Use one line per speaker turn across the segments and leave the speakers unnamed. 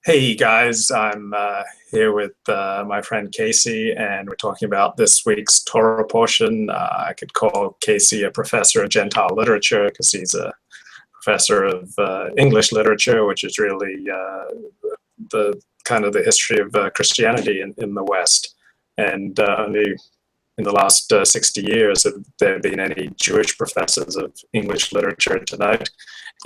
Hey guys, I'm here with my friend Casey, and we're talking about this week's Torah portion. I could call Casey a professor of Gentile literature because he's a professor of English literature, which is really the kind of the history of Christianity in the West. And only in the last 60 years have there been any Jewish professors of English literature tonight.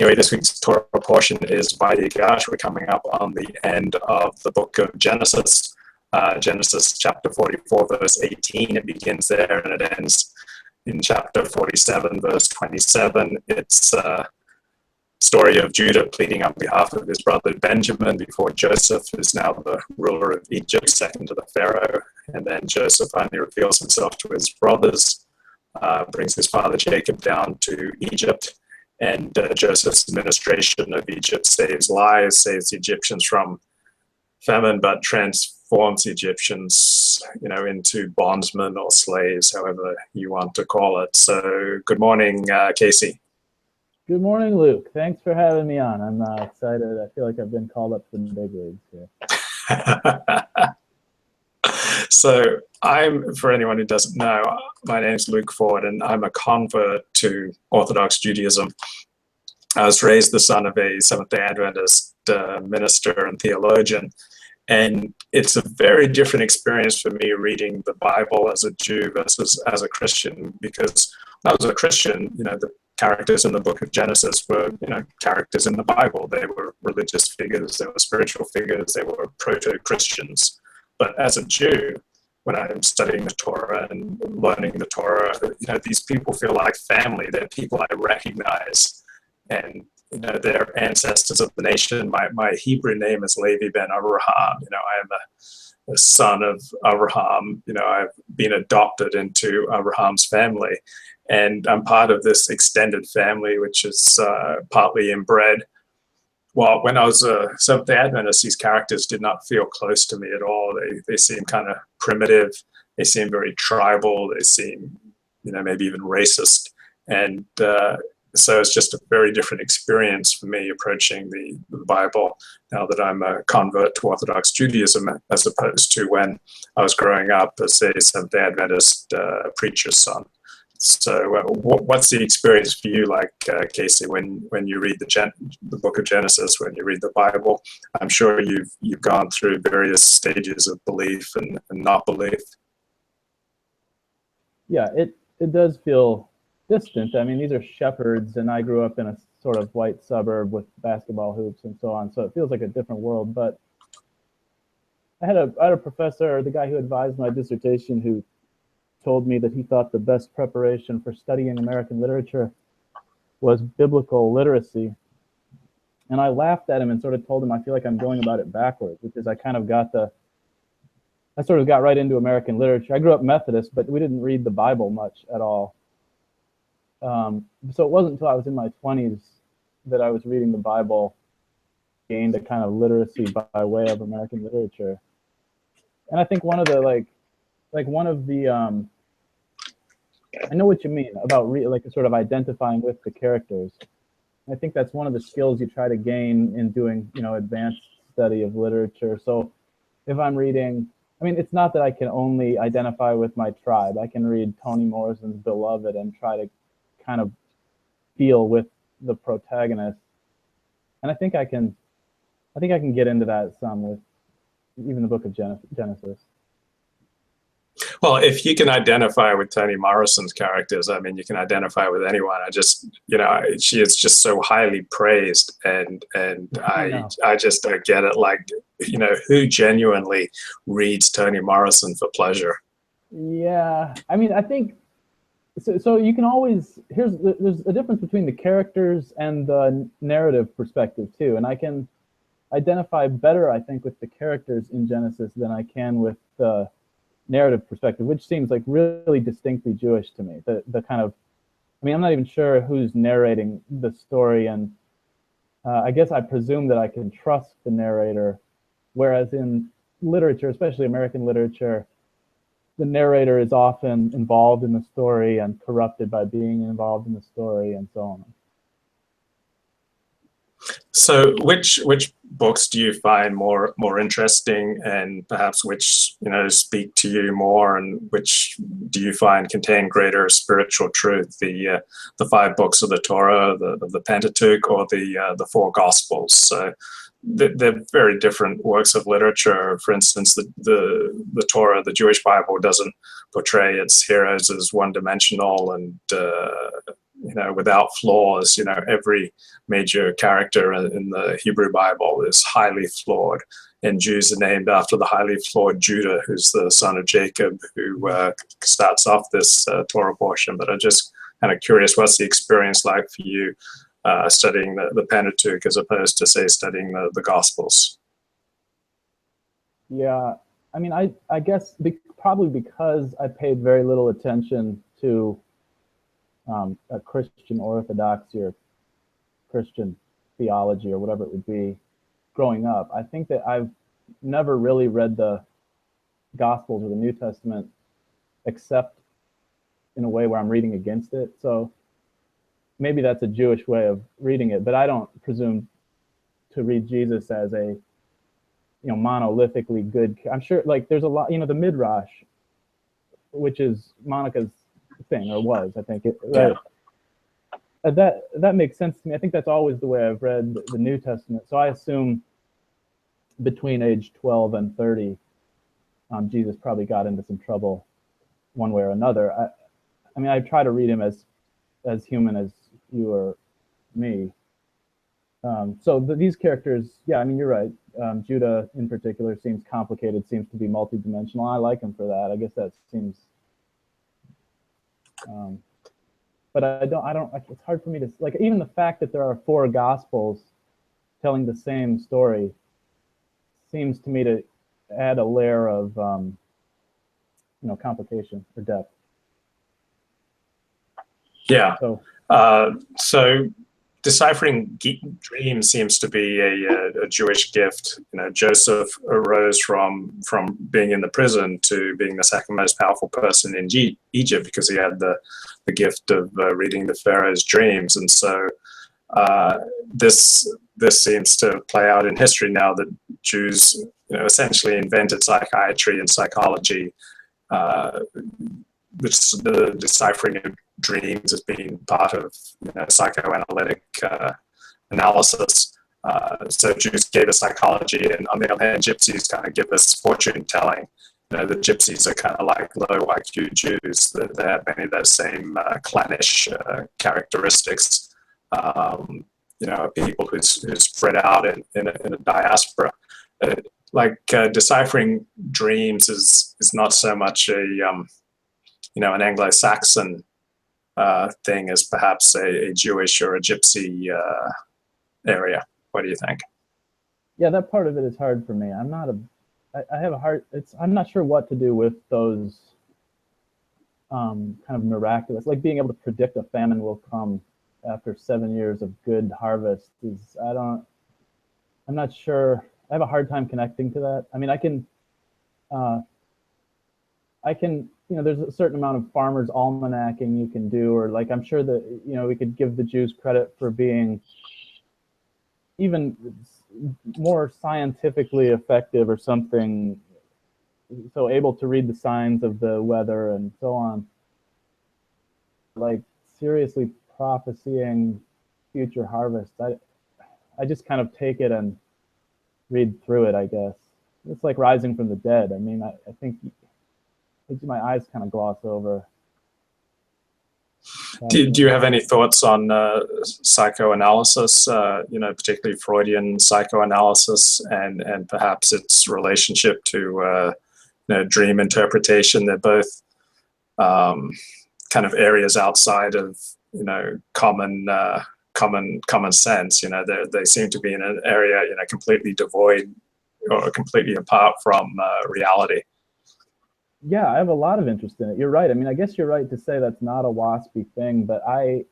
Anyway, this week's Torah portion is Vayigash. We're coming up on the end of the book of Genesis. Genesis chapter 44, verse 18. It begins there and it ends in chapter 47, verse 27. It's a story of Judah pleading on behalf of his brother Benjamin before Joseph, who's now the ruler of Egypt, second to the Pharaoh. And then Joseph finally reveals himself to his brothers, brings his father Jacob down to Egypt. And Joseph's administration of Egypt saves lives, saves the Egyptians from famine, but transforms the Egyptians, into bondsmen or slaves, however you want to call it. So, good morning, Casey.
Good morning, Luke. Thanks for having me on. I'm excited. I feel like I've been called up to the big leagues here.
So for anyone who doesn't know, my name's Luke Ford, and I'm a convert to Orthodox Judaism. I was raised the son of a Seventhday Adventist minister and theologian, and it's a very different experience for me reading the Bible as a Jew versus as a Christian, because when I was a Christian, the characters in the book of Genesis were, characters in the Bible. They were religious figures, they were spiritual figures, they were proto-Christians. But as a Jew, when I'm studying the Torah and learning the Torah, these people feel like family. They're people I recognize, and they're ancestors of the nation. My Hebrew name is Levi ben Abraham. I am a son of Abraham. I've been adopted into Abraham's family, and I'm part of this extended family, which is partly inbred. Well, when I was a Seventh-day Adventist, these characters did not feel close to me at all. They seem kind of primitive. They seem very tribal. They seem, maybe even racist. And so it's just a very different experience for me approaching the Bible now that I'm a convert to Orthodox Judaism, as opposed to when I was growing up as a Seventh-day Adventist preacher's son. So what's the experience for you like, Casey, when you read the book of Genesis, when you read the Bible? I'm sure you've gone through various stages of belief and not belief.
Yeah, it does feel distant. I mean, these are shepherds, and I grew up in a sort of white suburb with basketball hoops and so on, so it feels like a different world. But I had a professor, the guy who advised my dissertation, who told me that he thought the best preparation for studying American literature was biblical literacy. And I laughed at him and sort of told him I feel like I'm going about it backwards, which is I sort of got right into American literature. I grew up Methodist, but we didn't read the Bible much at all. So it wasn't until I was in my 20s that I was reading the Bible, gained a kind of literacy by way of American literature. And I think one of the I know what you mean about sort of identifying with the characters. I think that's one of the skills you try to gain in doing, advanced study of literature. So if I'm reading, it's not that I can only identify with my tribe. I can read Toni Morrison's Beloved and try to kind of feel with the protagonist. And I think I can get into that some with even the book of Genesis.
Well, if you can identify with Toni Morrison's characters, you can identify with anyone. She is just so highly praised, and I just don't get it. Like, who genuinely reads Toni Morrison for pleasure?
Yeah, I think so. You can always there's a difference between the characters and the narrative perspective too, and I can identify better, I think, with the characters in Genesis than I can with the narrative perspective, which seems like really distinctly Jewish to me. The kind of, I'm not even sure who's narrating the story, and I guess I presume that I can trust the narrator, whereas in literature, especially American literature, the narrator is often involved in the story and corrupted by being involved in the story and so on.
So which books do you find more interesting, and perhaps which speak to you more, and which do you find contain greater spiritual truth? The five books of the Torah, the Pentateuch, or the four Gospels? So they're very different works of literature. For instance, the Torah, the Jewish Bible, doesn't portray its heroes as one-dimensional and without flaws. Every major character in the Hebrew Bible is highly flawed, and Jews are named after the highly flawed Judah, who's the son of Jacob, who starts off this Torah portion. But I'm just kind of curious, what's the experience like for you studying the Pentateuch as opposed to, say, studying the Gospels?
Yeah, I mean, I guess probably because I paid very little attention to a Christian orthodoxy or Christian theology or whatever it would be growing up. I think that I've never really read the Gospels or the New Testament except in a way where I'm reading against it. So maybe that's a Jewish way of reading it, but I don't presume to read Jesus as a monolithically good. I'm sure there's a lot, the Midrash, which is Monica's thing, or was, I think, right? Yeah. That makes sense to me. I think that's always the way I've read the New Testament. So I assume between age 12 and 30, Jesus probably got into some trouble one way or another. I mean, I try to read him as human as you or me. So these characters, yeah, I mean, you're right. Judah in particular seems complicated, seems to be multidimensional. I like him for that. I guess that seems. But I don't. It's hard for me to even the fact that there are four Gospels telling the same story seems to me to add a layer of complication or depth.
Yeah. So Deciphering Dreams seems to be a Jewish gift. Joseph arose from being in the prison to being the second most powerful person in Egypt because he had the gift of reading the Pharaoh's dreams. And so this seems to play out in history now that Jews essentially invented psychiatry and psychology. The deciphering of dreams as being part of psychoanalytic analysis. So Jews gave us psychology, and on the other hand, gypsies kind of give us fortune telling. The gypsies are kind of like low IQ Jews. They have many of those same clannish characteristics. People who spread out in a diaspora. Deciphering dreams is not so much an Anglo-Saxon thing as perhaps a Jewish or a gypsy area. What do you think?
Yeah, that part of it is hard for me. I have a hard. I'm not sure what to do with those kind of miraculous, like being able to predict a famine will come after 7 years of good harvest. I'm not sure. I have a hard time connecting to that. I mean, I can. There's a certain amount of farmer's almanacking you can do, or I'm sure that, we could give the Jews credit for being even more scientifically effective or something, so able to read the signs of the weather and so on. Seriously prophesying future harvest. I just kind of take it and read through it, I guess. It's like rising from the dead. I mean, I think my eyes kind of gloss over.
Do you have any thoughts on psychoanalysis, particularly Freudian psychoanalysis, and perhaps its relationship to dream interpretation? They're both kind of areas outside of common sense. They seem to be in an area completely devoid or completely apart from reality.
Yeah, I have a lot of interest in it. You're right. I mean, I guess you're right to say that's not a waspy thing, but I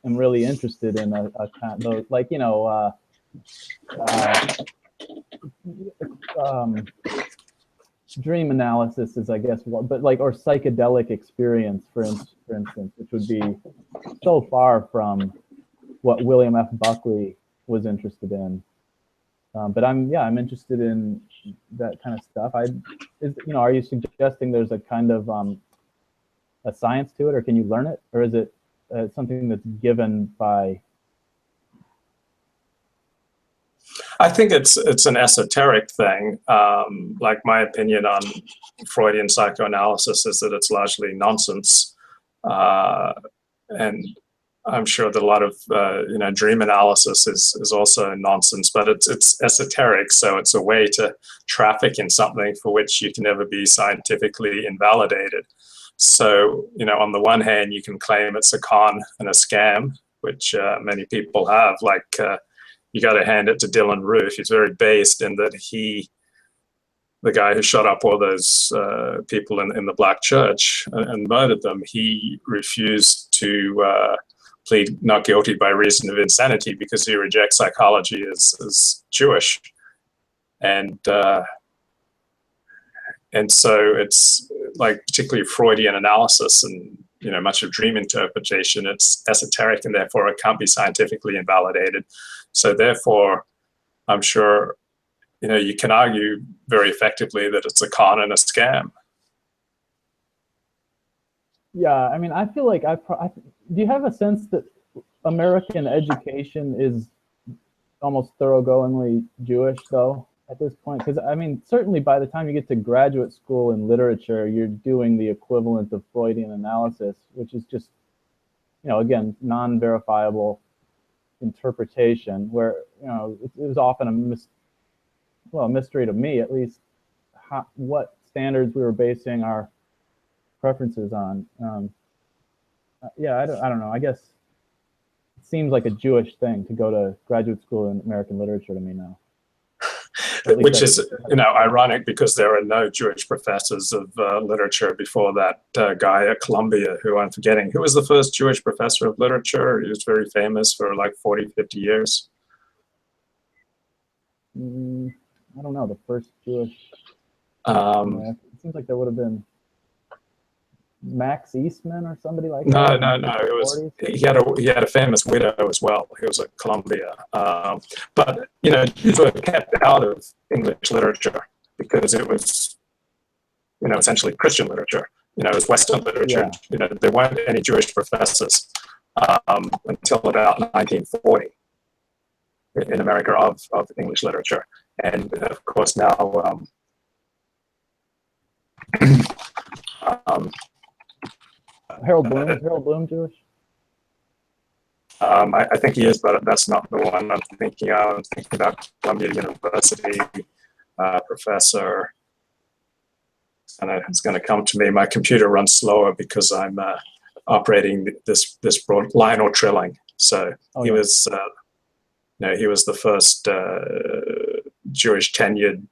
am really interested in a kind of dream analysis is, I guess, but or psychedelic experience, for instance, which would be so far from what William F. Buckley was interested in. But I'm interested in that kind of stuff. Are you suggesting there's a kind of a science to it, or can you learn it, or is it something that's given by?
I think it's an esoteric thing. Like my opinion on Freudian psychoanalysis is that it's largely nonsense, and I'm sure that a lot of dream analysis is also nonsense. But it's esoteric, so it's a way to traffic in something for which you can never be scientifically invalidated. So on the one hand, you can claim it's a con and a scam, which many people have, like. You got to hand it to Dylan Roof. He's very based in that the guy who shot up all those people in the black church and murdered them, he refused to plead not guilty by reason of insanity because he rejects psychology as Jewish. And so it's like particularly Freudian analysis and much of dream interpretation, it's esoteric and therefore it can't be scientifically invalidated. So therefore, I'm sure, you can argue very effectively that it's a con and a scam.
Yeah, I mean, I feel like do you have a sense that American education is almost thoroughgoingly Jewish, though, at this point? Because, I mean, certainly by the time you get to graduate school in literature, you're doing the equivalent of Freudian analysis, which is just, again, non-verifiable interpretation, where it was often a mystery to me, at least, what standards we were basing our preferences on. I don't know. I guess it seems like a Jewish thing to go to graduate school in American literature to me now.
Which is, ironic because there are no Jewish professors of literature before that guy at Columbia, who I'm forgetting. Who was the first Jewish professor of literature? He was very famous for like 40, 50 years.
I don't know. The first Jewish. It seems like there would have been Max Eastman or somebody like that.
No. It was he had a famous widow as well. He was at Columbia, but Jews were kept out of English literature because it was essentially Christian literature. It was Western literature.
Yeah.
There weren't any Jewish professors until about 1940 in America of English literature, and of course now.
Harold Bloom Jewish?
I think he is, but that's not the one I'm thinking of. I'm thinking about Columbia University professor. And it's going to come to me. My computer runs slower because I'm operating this broad Lionel Trilling. So he was the first Jewish tenured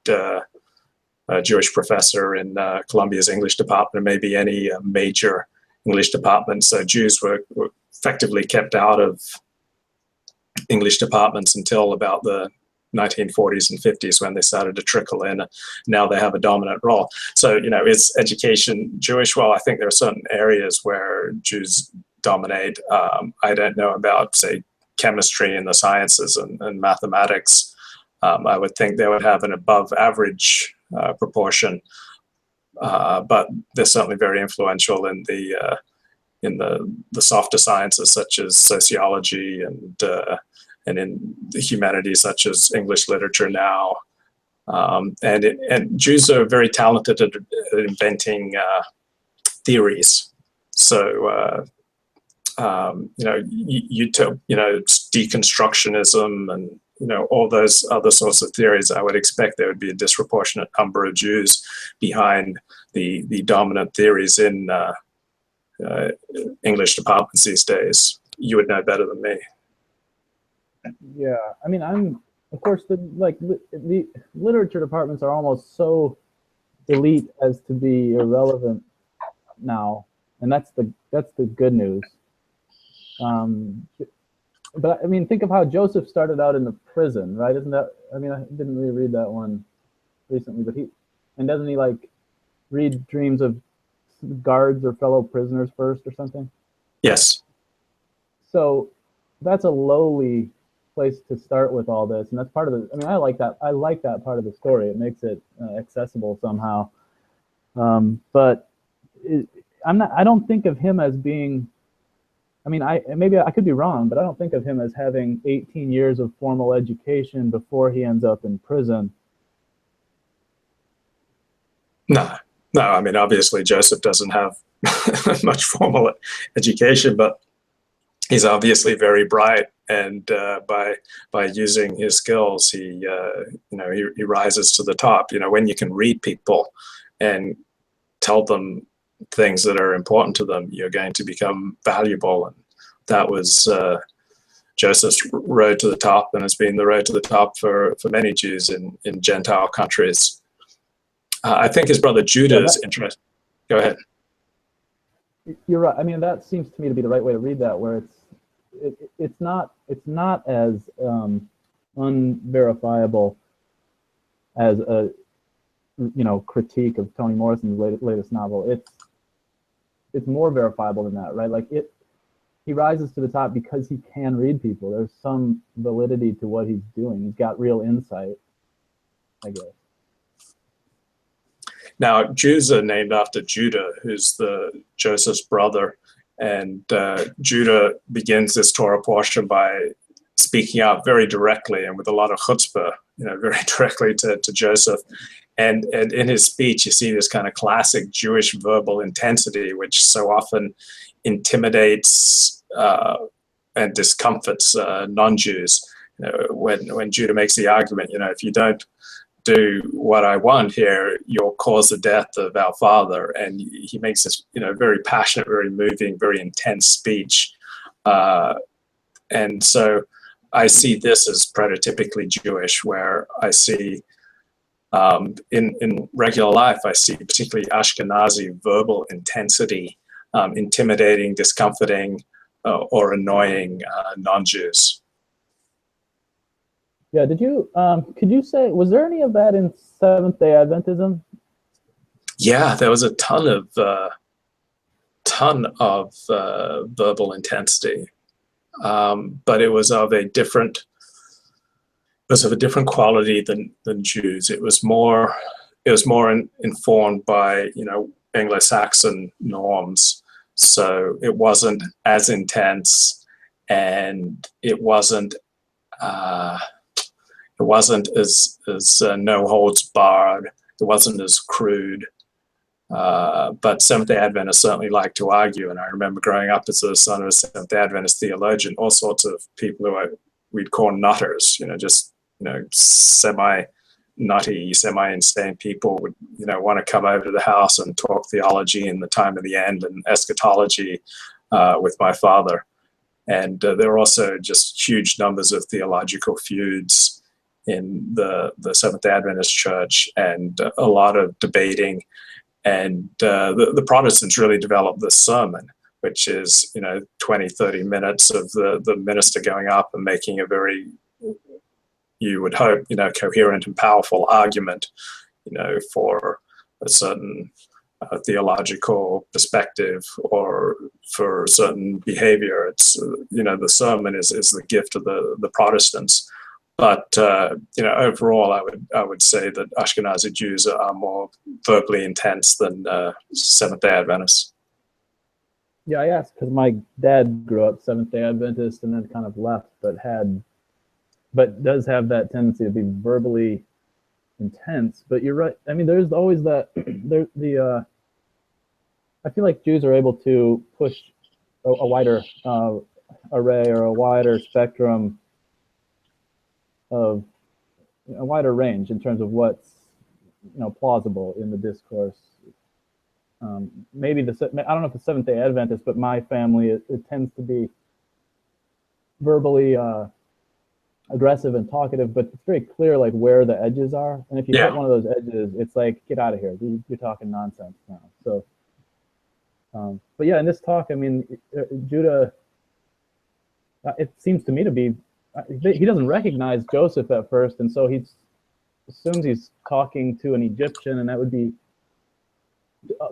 Jewish professor in Columbia's English department, or maybe any major English department. So Jews were effectively kept out of English departments until about the 1940s and 50s when they started to trickle in. Now they have a dominant role. So, is education Jewish? Well, I think there are certain areas where Jews dominate. I don't know about, say, chemistry and the sciences and mathematics. I would think they would have an above average proportion. But they're certainly very influential in the softer sciences such as sociology and in the humanities such as English literature now. And Jews are very talented at inventing theories. So deconstructionism and all those other sorts of theories, I would expect there would be a disproportionate number of Jews behind the dominant theories in English departments these days. You would know better than me.
Yeah, I mean, of course, the literature departments are almost so elite as to be irrelevant now, and that's the good news. But I mean, think of how Joseph started out in the prison, right? Isn't that? I mean, I didn't really read that one recently, but doesn't he like read dreams of guards or fellow prisoners first or something?
Yes.
So that's a lowly place to start with all this, and that's part of the. I mean, I like that. I like that part of the story. It makes it accessible somehow. But I don't think of him as being. I mean, maybe I could be wrong, but I don't think of him as having 18 years of formal education before he ends up in prison.
No. I mean, obviously Joseph doesn't have much formal education, but he's obviously very bright, and by using his skills, he rises to the top. When you can read people and tell them things that are important to them, you're going to become valuable. And that was Joseph's road to the top, and has been the road to the top for many Jews in Gentile countries. I think his brother Judah's interest. Go ahead.
You're right. I mean, that seems to me to be the right way to read that, where it's not as unverifiable as a critique of Toni Morrison's latest novel. It's more verifiable than that, right? Like he rises to the top because he can read people. There's some validity to what he's doing. He's got real insight, I guess.
Now, Jews are named after Judah, who's Joseph's brother, and Judah begins this Torah portion by speaking out very directly and with a lot of chutzpah, very directly to Joseph. And in his speech, you see this kind of classic Jewish verbal intensity, which so often intimidates and discomforts non-Jews. When Judah makes the argument, if you don't do what I want here, you'll cause the death of our father. And he makes this, very passionate, very moving, very intense speech. And so I see this as prototypically Jewish, where I see in regular life, I see particularly Ashkenazi verbal intensity, intimidating, discomforting, or annoying non-Jews.
Yeah, could you say, was there any of that in Seventh-day Adventism?
Yeah, there was a ton of verbal intensity, but it was of a different quality than Jews. It was more informed by Anglo-Saxon norms, so it wasn't as intense, and it wasn't as no holds barred. It wasn't as crude. But Seventh-day Adventists certainly like to argue. And I remember growing up as the son of a Seventh-day Adventist theologian, all sorts of people who we'd call nutters, semi-nutty, semi-insane people would, want to come over to the house and talk theology and the time of the end and eschatology with my father. And there are also just huge numbers of theological feuds in the Seventh-day Adventist Church, and a lot of debating. And the Protestants really developed the sermon, which is 20, 30 minutes of the minister going up and making a very, you would hope, coherent and powerful argument, for a certain theological perspective or for certain behavior. It's the sermon is the gift of the Protestants. But overall, I would say that Ashkenazi Jews are more verbally intense than Seventh-day Adventists.
Yeah, I asked because my dad grew up Seventh-day Adventist and then kind of left, but does have that tendency to be verbally intense. But you're right. I mean, there's always that. I feel like Jews are able to push a wider array or a wider spectrum of a wider range in terms of what's plausible in the discourse. Maybe I don't know if it's Seventh-day Adventist, but my family it tends to be verbally aggressive and talkative, but it's very clear like where the edges are. And if you hit one of those edges, it's like, get out of here. You're talking nonsense now. So, but yeah, in this talk, I mean, Judah, it seems to me to be. He doesn't recognize Joseph at first, and so he assumes he's talking to an Egyptian, and that would be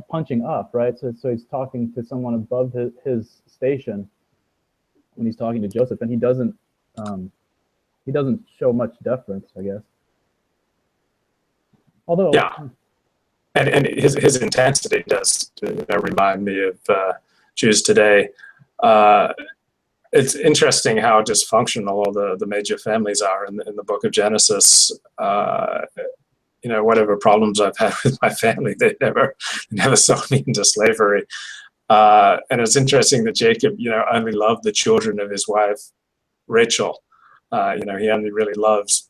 punching up, right? So he's talking to someone above his station when he's talking to Joseph, and he doesn't he doesn't show much deference, I guess. Although,
yeah, and his intensity does remind me of Jews today. It's interesting how dysfunctional all the major families are in the book of Genesis. Whatever problems I've had with my family, they never sold me into slavery. And it's interesting that Jacob, only loved the children of his wife, Rachel. He only really loves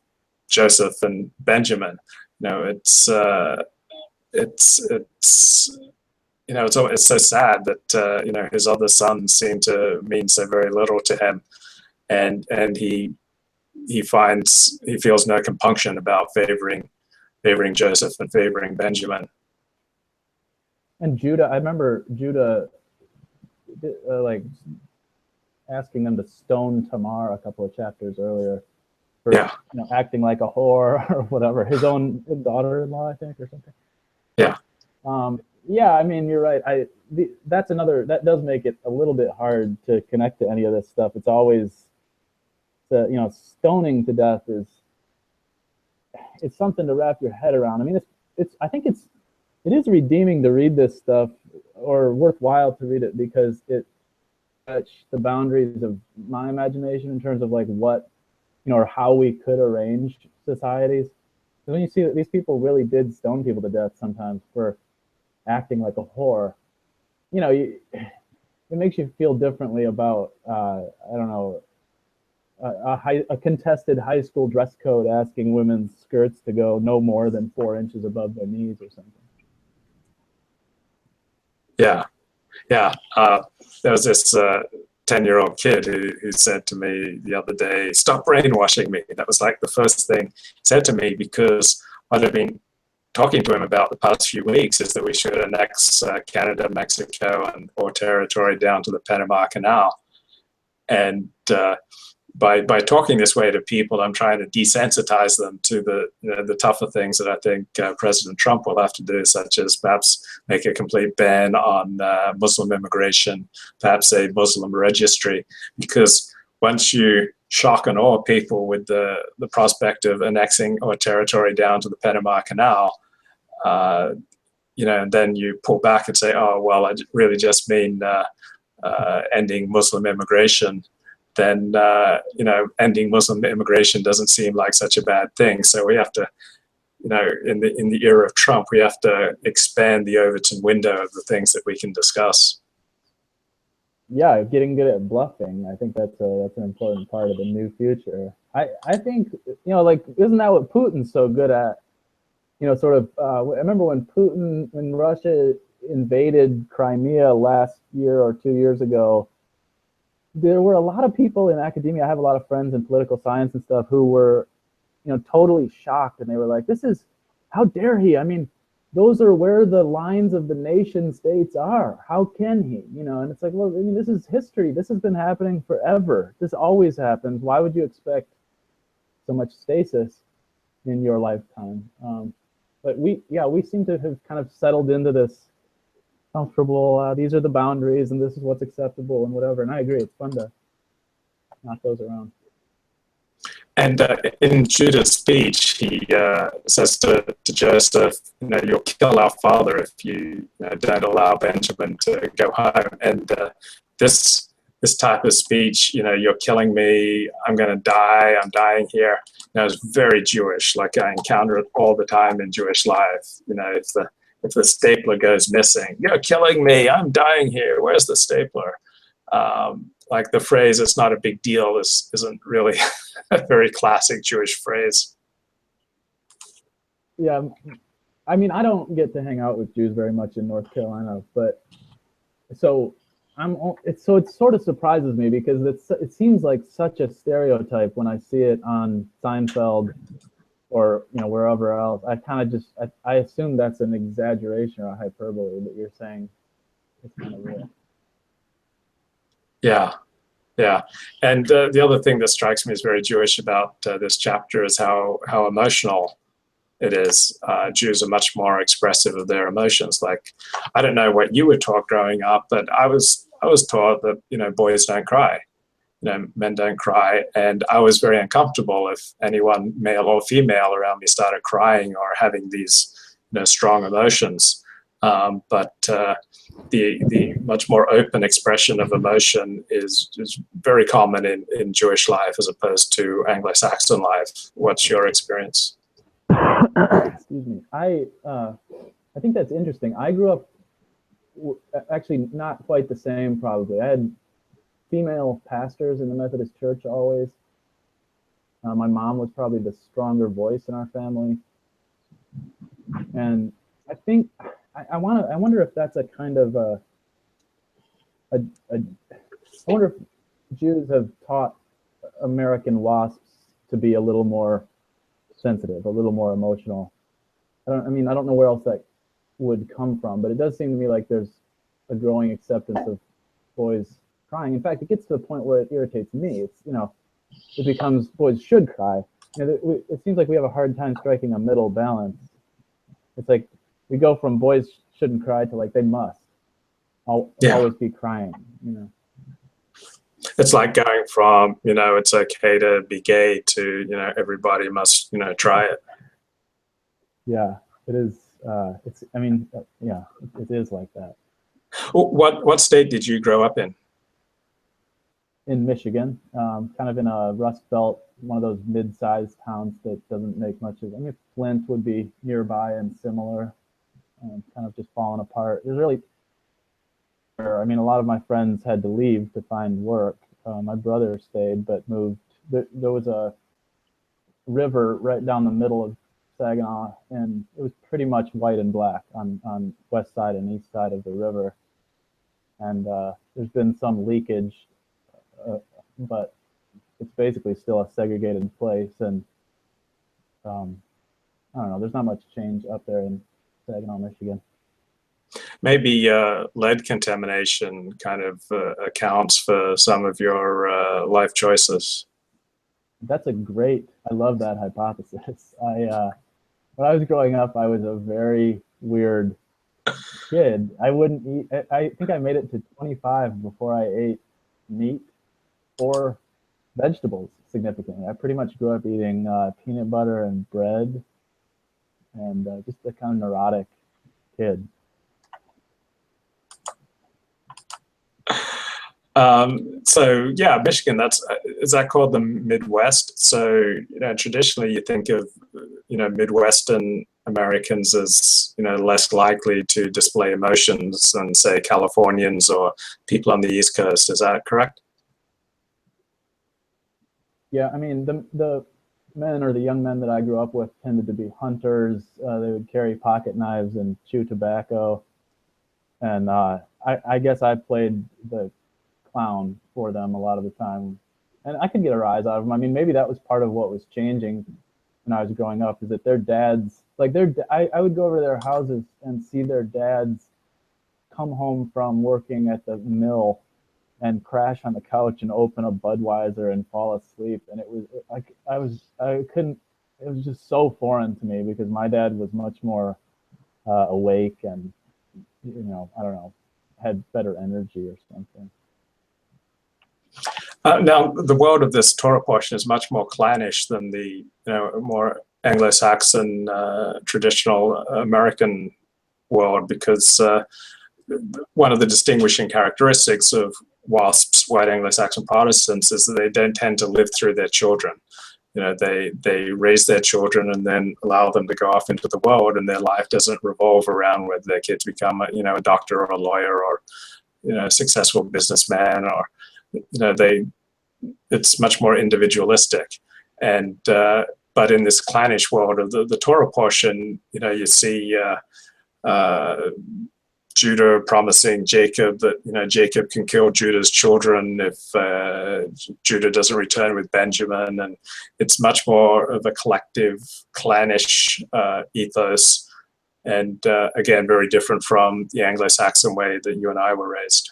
Joseph and Benjamin. It's so sad that his other sons seem to mean so very little to him, and he feels no compunction about favoring Joseph and favoring Benjamin.
And Judah, I remember Judah like asking them to stone Tamar a couple of chapters earlier for acting like a whore or whatever, his own daughter-in-law, I think, or something.
Yeah.
Yeah, I mean, you're right. That does make it a little bit hard to connect to any of this stuff. It's always stoning to death it's something to wrap your head around. I mean, I think it is redeeming to read this stuff, or worthwhile to read it, because it touched the boundaries of my imagination in terms of like what, or how we could arrange societies. Because when you see that these people really did stone people to death sometimes for acting like a whore, it makes you feel differently about, I don't know, a contested high school dress code asking women's skirts to go no more than 4 inches above their knees or something.
Yeah. There was this 10-year-old kid who said to me the other day, "Stop brainwashing me." That was like the first thing he said to me, because what I've been talking to him about the past few weeks is that we should annex Canada, Mexico, or territory down to the Panama Canal. And by talking this way to people, I'm trying to desensitize them to the tougher things that I think President Trump will have to do, such as perhaps make a complete ban on Muslim immigration, perhaps a Muslim registry, because once you shock and awe people with the prospect of annexing our territory down to the Panama Canal, and then you pull back and say, "Oh, well, I really just mean ending Muslim immigration," then ending Muslim immigration doesn't seem like such a bad thing. So we have to, in the era of Trump, we have to expand the Overton window of the things that we can discuss.
Yeah, getting good at bluffing. I think that's an important part of the new future. I think, isn't that what Putin's so good at? I remember when Russia invaded Crimea last year or 2 years ago, there were a lot of people in academia. I have a lot of friends in political science and stuff who were, totally shocked. And they were like, how dare he? I mean, those are where the lines of the nation states are. How can he? And it's like, well, I mean, this is history. This has been happening forever. This always happens. Why would you expect so much stasis in your lifetime? But we seem to have kind of settled into this comfortable, these are the boundaries and this is what's acceptable and whatever. And I agree, it's fun to knock those around.
And in Judah's speech, he says to Joseph, "You'll kill our father if you don't allow Benjamin to go home." And this type of speech, "You're killing me, I'm going to die, I'm dying here," is very Jewish. Like I encounter it all the time in Jewish life. If the stapler goes missing, "You're killing me, I'm dying here, where's the stapler?" Like the phrase, "it's not a big deal," isn't really a very classic Jewish phrase.
Yeah, I mean, I don't get to hang out with Jews very much in North Carolina, but it sort of surprises me, because it seems like such a stereotype when I see it on Seinfeld or wherever else. I kind of I assume that's an exaggeration or a hyperbole, but you're saying it's kind of real.
Yeah. And the other thing that strikes me as very Jewish about this chapter is how emotional it is. Jews are much more expressive of their emotions. Like, I don't know what you were taught growing up, but I was taught that boys don't cry. men don't cry. And I was very uncomfortable if anyone, male or female, around me started crying or having these strong emotions. But the much more open expression of emotion is very common in Jewish life as opposed to Anglo-Saxon life. What's your experience?
Excuse me. I think that's interesting. I grew up actually not quite the same, probably. I had female pastors in the Methodist Church always. My mom was probably the stronger voice in our family. And I think I wonder if that's a kind of I wonder if Jews have taught American WASPs to be a little more sensitive, a little more emotional. I don't know where else that would come from, but it does seem to me like there's a growing acceptance of boys crying. In fact, it gets to the point where it irritates me. It's, it becomes boys should cry. It seems like we have a hard time striking a middle balance. It's like we go from boys shouldn't cry to like they must always be crying.
It's like going from it's okay to be gay to everybody must try it.
Yeah, it is. It is like that.
What state did you grow up in?
In Michigan, kind of in a Rust Belt, one of those mid-sized towns that doesn't make much of. Flint would be nearby and similar, kind of just falling apart. There's really, a lot of my friends had to leave to find work. My brother stayed but moved. There was a river right down the middle of Saginaw, and it was pretty much white and black on west side and east side of the river. And there's been some leakage, but it's basically still a segregated place. And I don't know, there's not much change up there in Saginaw, Michigan.
Maybe lead contamination kind of accounts for some of your life choices.
I love that hypothesis. When I was growing up, I was a very weird kid. I wouldn't eat, I think I made it to 25 before I ate meat or vegetables significantly. I pretty much grew up eating peanut butter and bread, and just a kind of neurotic kid.
So yeah, Michigan, is that called the Midwest? So, traditionally you think of, Midwestern Americans as, less likely to display emotions than say Californians or people on the East Coast. Is that correct?
Yeah, the men or the young men that I grew up with tended to be hunters. They would carry pocket knives and chew tobacco. And I guess I played the clown for them a lot of the time, and I could get a rise out of them. Maybe that was part of what was changing when I was growing up, is that their dads, I would go over to their houses and see their dads come home from working at the mill and crash on the couch and open a Budweiser and fall asleep. And it was like it was just so foreign to me, because my dad was much more awake and I don't know, had better energy or something.
Now, the world of this Torah portion is much more clannish than the more Anglo-Saxon traditional American world, because one of the distinguishing characteristics of WASPs, white Anglo-Saxon Protestants, is that they don't tend to live through their children. They raise their children and then allow them to go off into the world, and their life doesn't revolve around whether their kids become a doctor or a lawyer or a successful businessman, or it's much more individualistic. And but in this clannish world of the Torah portion, you see Judah promising Jacob that Jacob can kill Judah's children if Judah doesn't return with Benjamin, and it's much more of a collective clannish ethos, and again, very different from the Anglo-Saxon way that you and I were raised.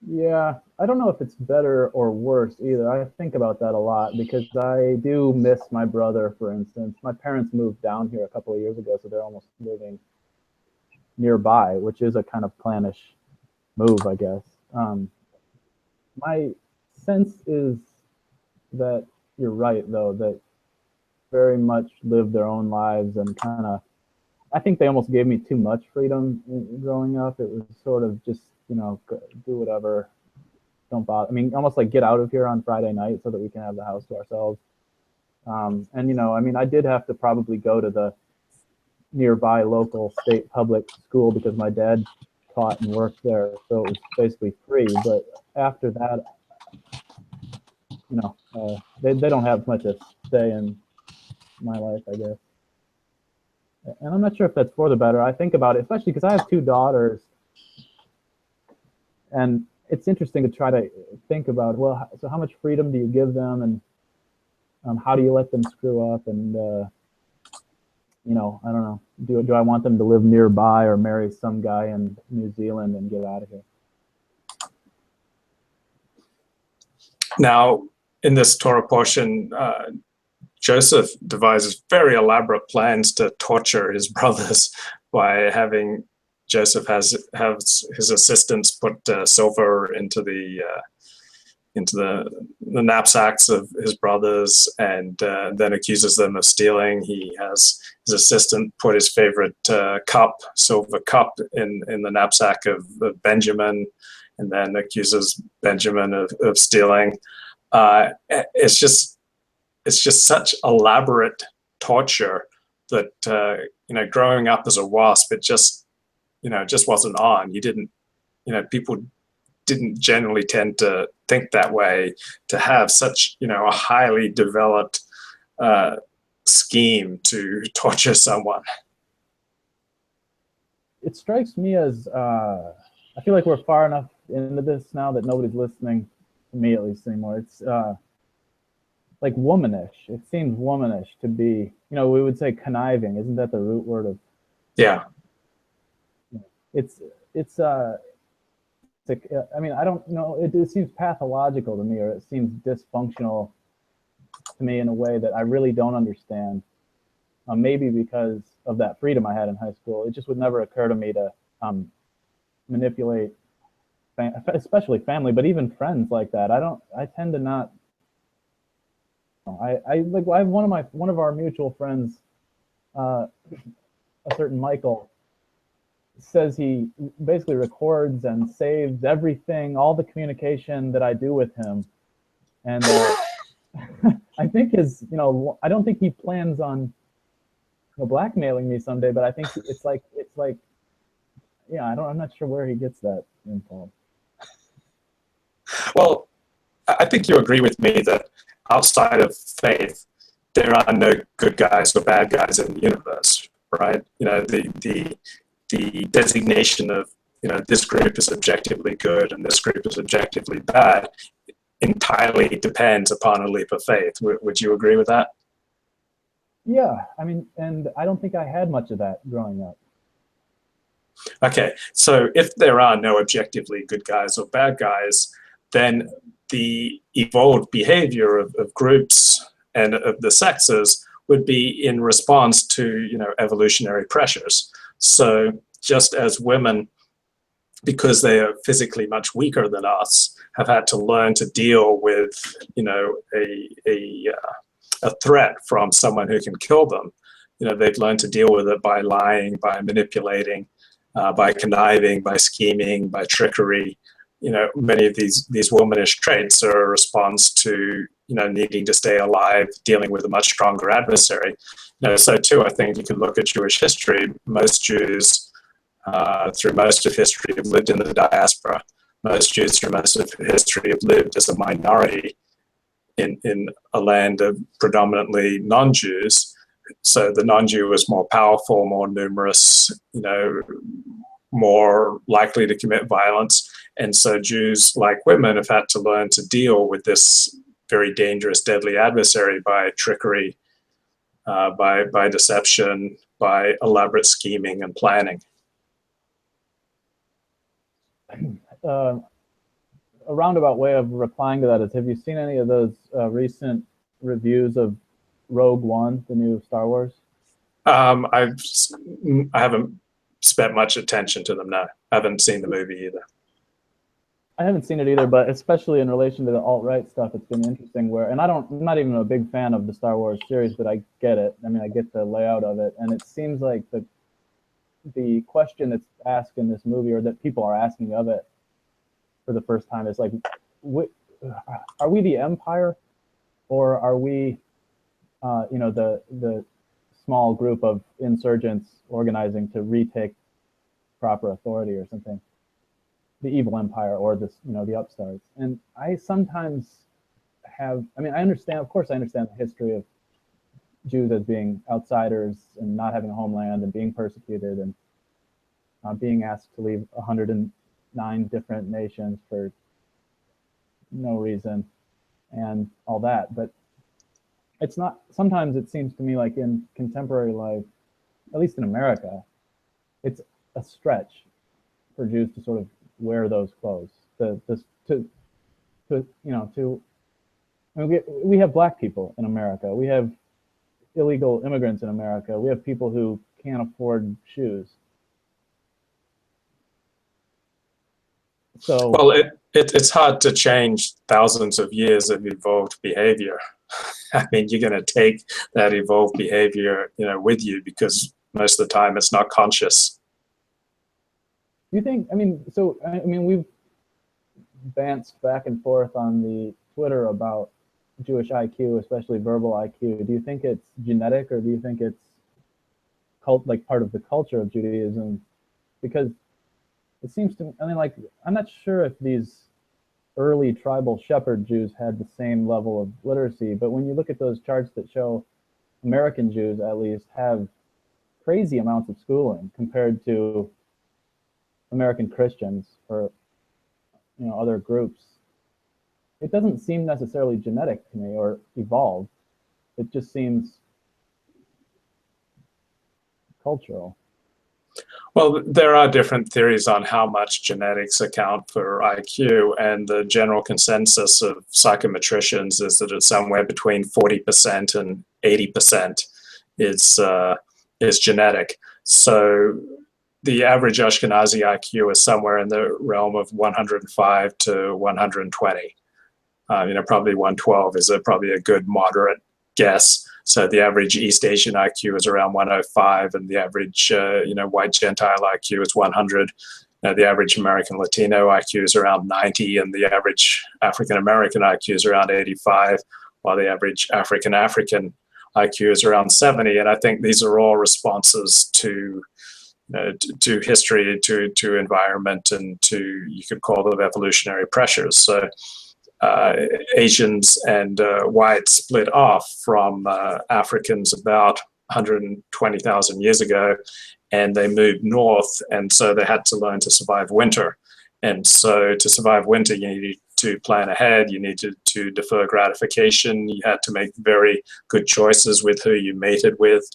Yeah, I don't know if it's better or worse either. I think about that a lot, because I do miss my brother, for instance. My parents moved down here a couple of years ago, so they're almost living nearby, which is a kind of clannish move, I guess. My sense is that you're right, though, that very much live their own lives and kind of, I think they almost gave me too much freedom growing up. It was sort of just, do whatever, don't bother. I mean, almost like get out of here on Friday night so that we can have the house to ourselves. And, I mean, I did have to probably go to the nearby local state public school because my dad taught and worked there, so it was basically free. But after that, they don't have much to say in my life, I guess. And I'm not sure if that's for the better. I think about it, especially because I have 2 daughters, and it's interesting to try to think about, well, so how much freedom do you give them, and how do you let them screw up, and I don't know. Do I want them to live nearby or marry some guy in New Zealand and get out of here?
Now, in this Torah portion, Joseph devises very elaborate plans to torture his brothers by having Joseph have his assistants put silver into the knapsacks of his brothers, and then accuses them of stealing. He has his assistant put his favorite silver cup in the knapsack of Benjamin, and then accuses Benjamin of stealing. It's just such elaborate torture that growing up as a WASP, it just wasn't on. You didn't, people didn't generally tend to think that way, to have such a highly developed scheme to torture someone.
It strikes me as I feel like we're far enough into this now that nobody's listening to me, at least, anymore. It's like womanish. It seems womanish to be, we would say conniving. Isn't that the root word of?
Yeah.
It's I mean, I don't know. It seems pathological to me, or it seems dysfunctional to me in a way that I really don't understand. Maybe because of that freedom I had in high school, it just would never occur to me to manipulate, especially family, but even friends like that. I tend to not. I have one of our mutual friends, a certain Michael, says he basically records and saves everything, all the communication that I do with him, and I think I don't think he plans on blackmailing me someday, but I think it's like yeah, I'm not sure where he gets that info.
Well, I think you agree with me that outside of faith, there are no good guys or bad guys in the universe, right? The designation of this group is objectively good and this group is objectively bad entirely depends upon a leap of faith. Would you agree with that?
Yeah, I mean, and I don't think I had much of that growing up.
Okay, so if there are no objectively good guys or bad guys, then the evolved behavior of groups and of the sexes would be in response to evolutionary pressures. So just as women, because they are physically much weaker than us, have had to learn to deal with a threat from someone who can kill them, they've learned to deal with it by lying, by manipulating, by conniving, by scheming, by trickery. Many of these womanish traits are a response to needing to stay alive, dealing with a much stronger adversary. So too, I think you can look at Jewish history. Most Jews, through most of history, have lived in the diaspora. Most Jews, through most of history, have lived as a minority in a land of predominantly non-Jews. So the non-Jew was more powerful, more numerous, more likely to commit violence. And so Jews, like women, have had to learn to deal with this very dangerous, deadly adversary by trickery, by deception, by elaborate scheming and planning.
A roundabout way of replying to that is, have you seen any of those recent reviews of Rogue One, the new Star Wars?
I haven't spent much attention to them, no. I haven't seen the movie either.
I haven't seen it either, but especially in relation to the alt-right stuff, it's been interesting where, and I'm not even a big fan of the Star Wars series, but I get it. I mean, I get the layout of it, and it seems like the question that's asked in this movie, or that people are asking of it for the first time, is like, are we the empire, or are we, the small group of insurgents organizing to retake proper authority or something? The evil empire, or this, the upstarts. And I sometimes I understand, of course, I understand the history of Jews as being outsiders and not having a homeland and being persecuted and being asked to leave 109 different nations for no reason and all that. But it's not, sometimes it seems to me like in contemporary life, at least in America, it's a stretch for Jews to sort of wear those clothes. We have black people in America. We have illegal immigrants in America. We have people who can't afford shoes. So,
well, it's hard to change thousands of years of evolved behavior. I mean, you're going to take that evolved behavior, with you, because most of the time it's not conscious.
you think, we've danced back and forth on the Twitter about Jewish IQ, especially verbal IQ. Do you think it's genetic, or do you think it's part of the culture of Judaism? Because it seems to me, I'm not sure if these early tribal shepherd Jews had the same level of literacy, but when you look at those charts that show American Jews, at least, have crazy amounts of schooling compared to American Christians or other groups, it doesn't seem necessarily genetic to me or evolved. It just seems cultural.
Well, there are different theories on how much genetics account for IQ, and the general consensus of psychometricians is that it's somewhere between 40% and 80% is genetic. So the average Ashkenazi IQ is somewhere in the realm of 105 to 120. Probably 112 is probably a good moderate guess. So the average East Asian IQ is around 105, and the average, white Gentile IQ is 100. The average American Latino IQ is around 90, and the average African American IQ is around 85, while the average African IQ is around 70. And I think these are all responses to history, to environment, and to, you could call them, evolutionary pressures. So Asians and whites split off from Africans about 120,000 years ago, and they moved north, and so they had to learn to survive winter. And so to survive winter, you needed to plan ahead, you needed to defer gratification, you had to make very good choices with who you mated with.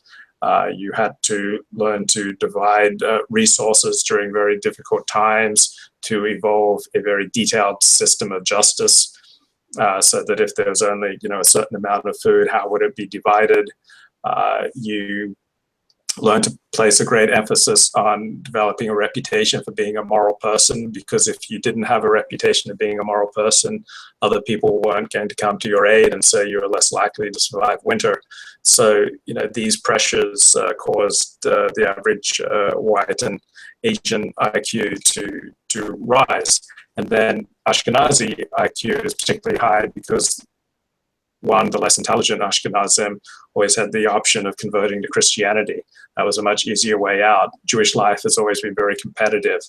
You had to learn to divide resources during very difficult times, to evolve a very detailed system of justice, so that if there was only a certain amount of food, how would it be divided? You learn to place a great emphasis on developing a reputation for being a moral person, because if you didn't have a reputation of being a moral person, other people weren't going to come to your aid, and so you were less likely to survive winter. So these pressures caused the average white and Asian IQ to rise. And then Ashkenazi IQ is particularly high because, one, the less intelligent Ashkenazim always had the option of converting to Christianity. That was a much easier way out. Jewish life has always been very competitive.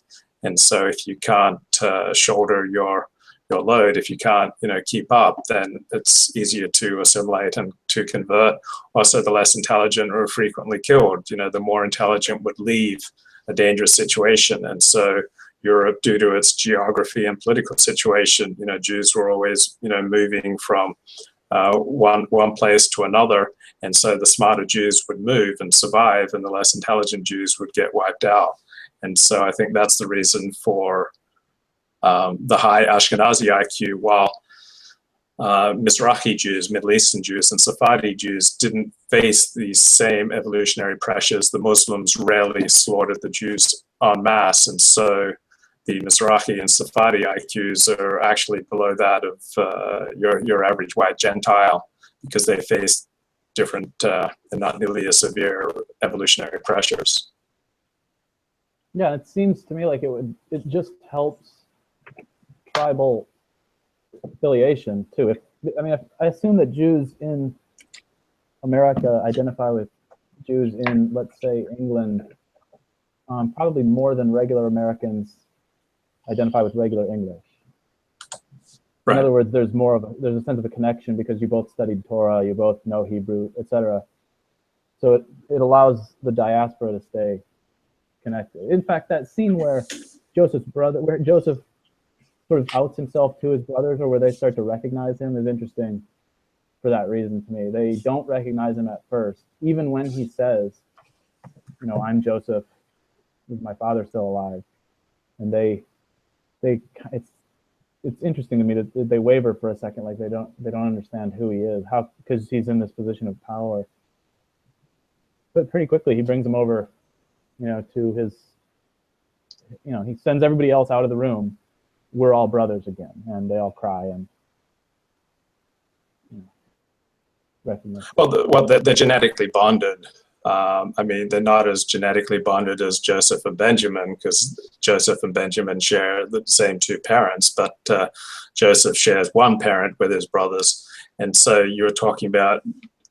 And so if you can't shoulder your load, if you can't keep up, then it's easier to assimilate and to convert. Also, the less intelligent were frequently killed. The more intelligent would leave a dangerous situation. And so Europe, due to its geography and political situation, Jews were always moving from one place to another, and so the smarter Jews would move and survive, and the less intelligent Jews would get wiped out. And so I think that's the reason for the high Ashkenazi IQ, while Mizrahi Jews, Middle Eastern Jews, and Sephardi Jews didn't face these same evolutionary pressures. The Muslims rarely slaughtered the Jews en masse, and so the Mizrahi and Sephardi IQs are actually below that of your average white Gentile, because they face different and not nearly as severe evolutionary pressures.
Yeah, it seems to me like it just helps tribal affiliation too. I assume that Jews in America identify with Jews in, let's say, England, probably more than regular Americans identify with regular English.
Right.
In other words, there's a sense of a connection because you both studied Torah, you both know Hebrew, etc. So it allows the diaspora to stay connected. In fact, that scene where Joseph sort of outs himself to his brothers, or where they start to recognize him, is interesting for that reason to me. They don't recognize him at first, even when he says, I'm Joseph, is my father still alive? And it's interesting to me that they waver for a second, like they don't understand who he is, because he's in this position of power. But pretty quickly he brings them over, to his, he sends everybody else out of the room. We're all brothers again, and they all cry and recognize.
Well, they're genetically bonded. They're not as genetically bonded as Joseph and Benjamin, because Joseph and Benjamin share the same two parents, but Joseph shares one parent with his brothers. And so you're talking about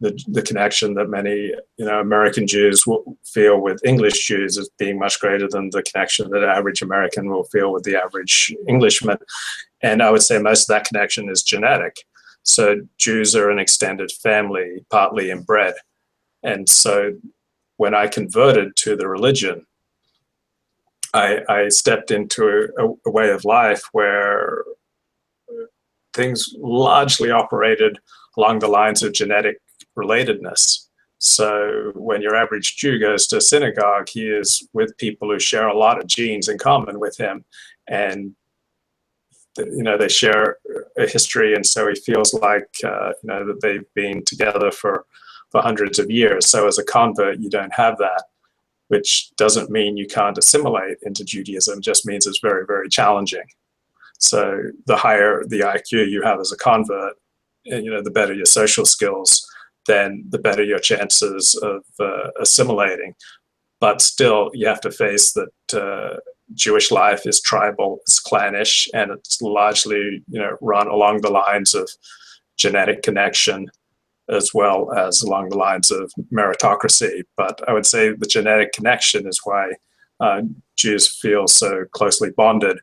the connection that many American Jews will feel with English Jews as being much greater than the connection that an average American will feel with the average Englishman. And I would say most of that connection is genetic. So Jews are an extended family, partly inbred. And so when I converted to the religion, I stepped into a way of life where things largely operated along the lines of genetic relatedness. So when your average Jew goes to synagogue, he is with people who share a lot of genes in common with him. And they share a history, and so he feels like that they've been together for hundreds of years. So as a convert, you don't have that, which doesn't mean you can't assimilate into Judaism, just means it's very, very challenging. So the higher the IQ you have as a convert, the better your social skills, then the better your chances of assimilating. But still, you have to face that Jewish life is tribal, it's clannish, and it's largely run along the lines of genetic connection as well as along the lines of meritocracy. But I would say the genetic connection is why Jews feel so closely bonded.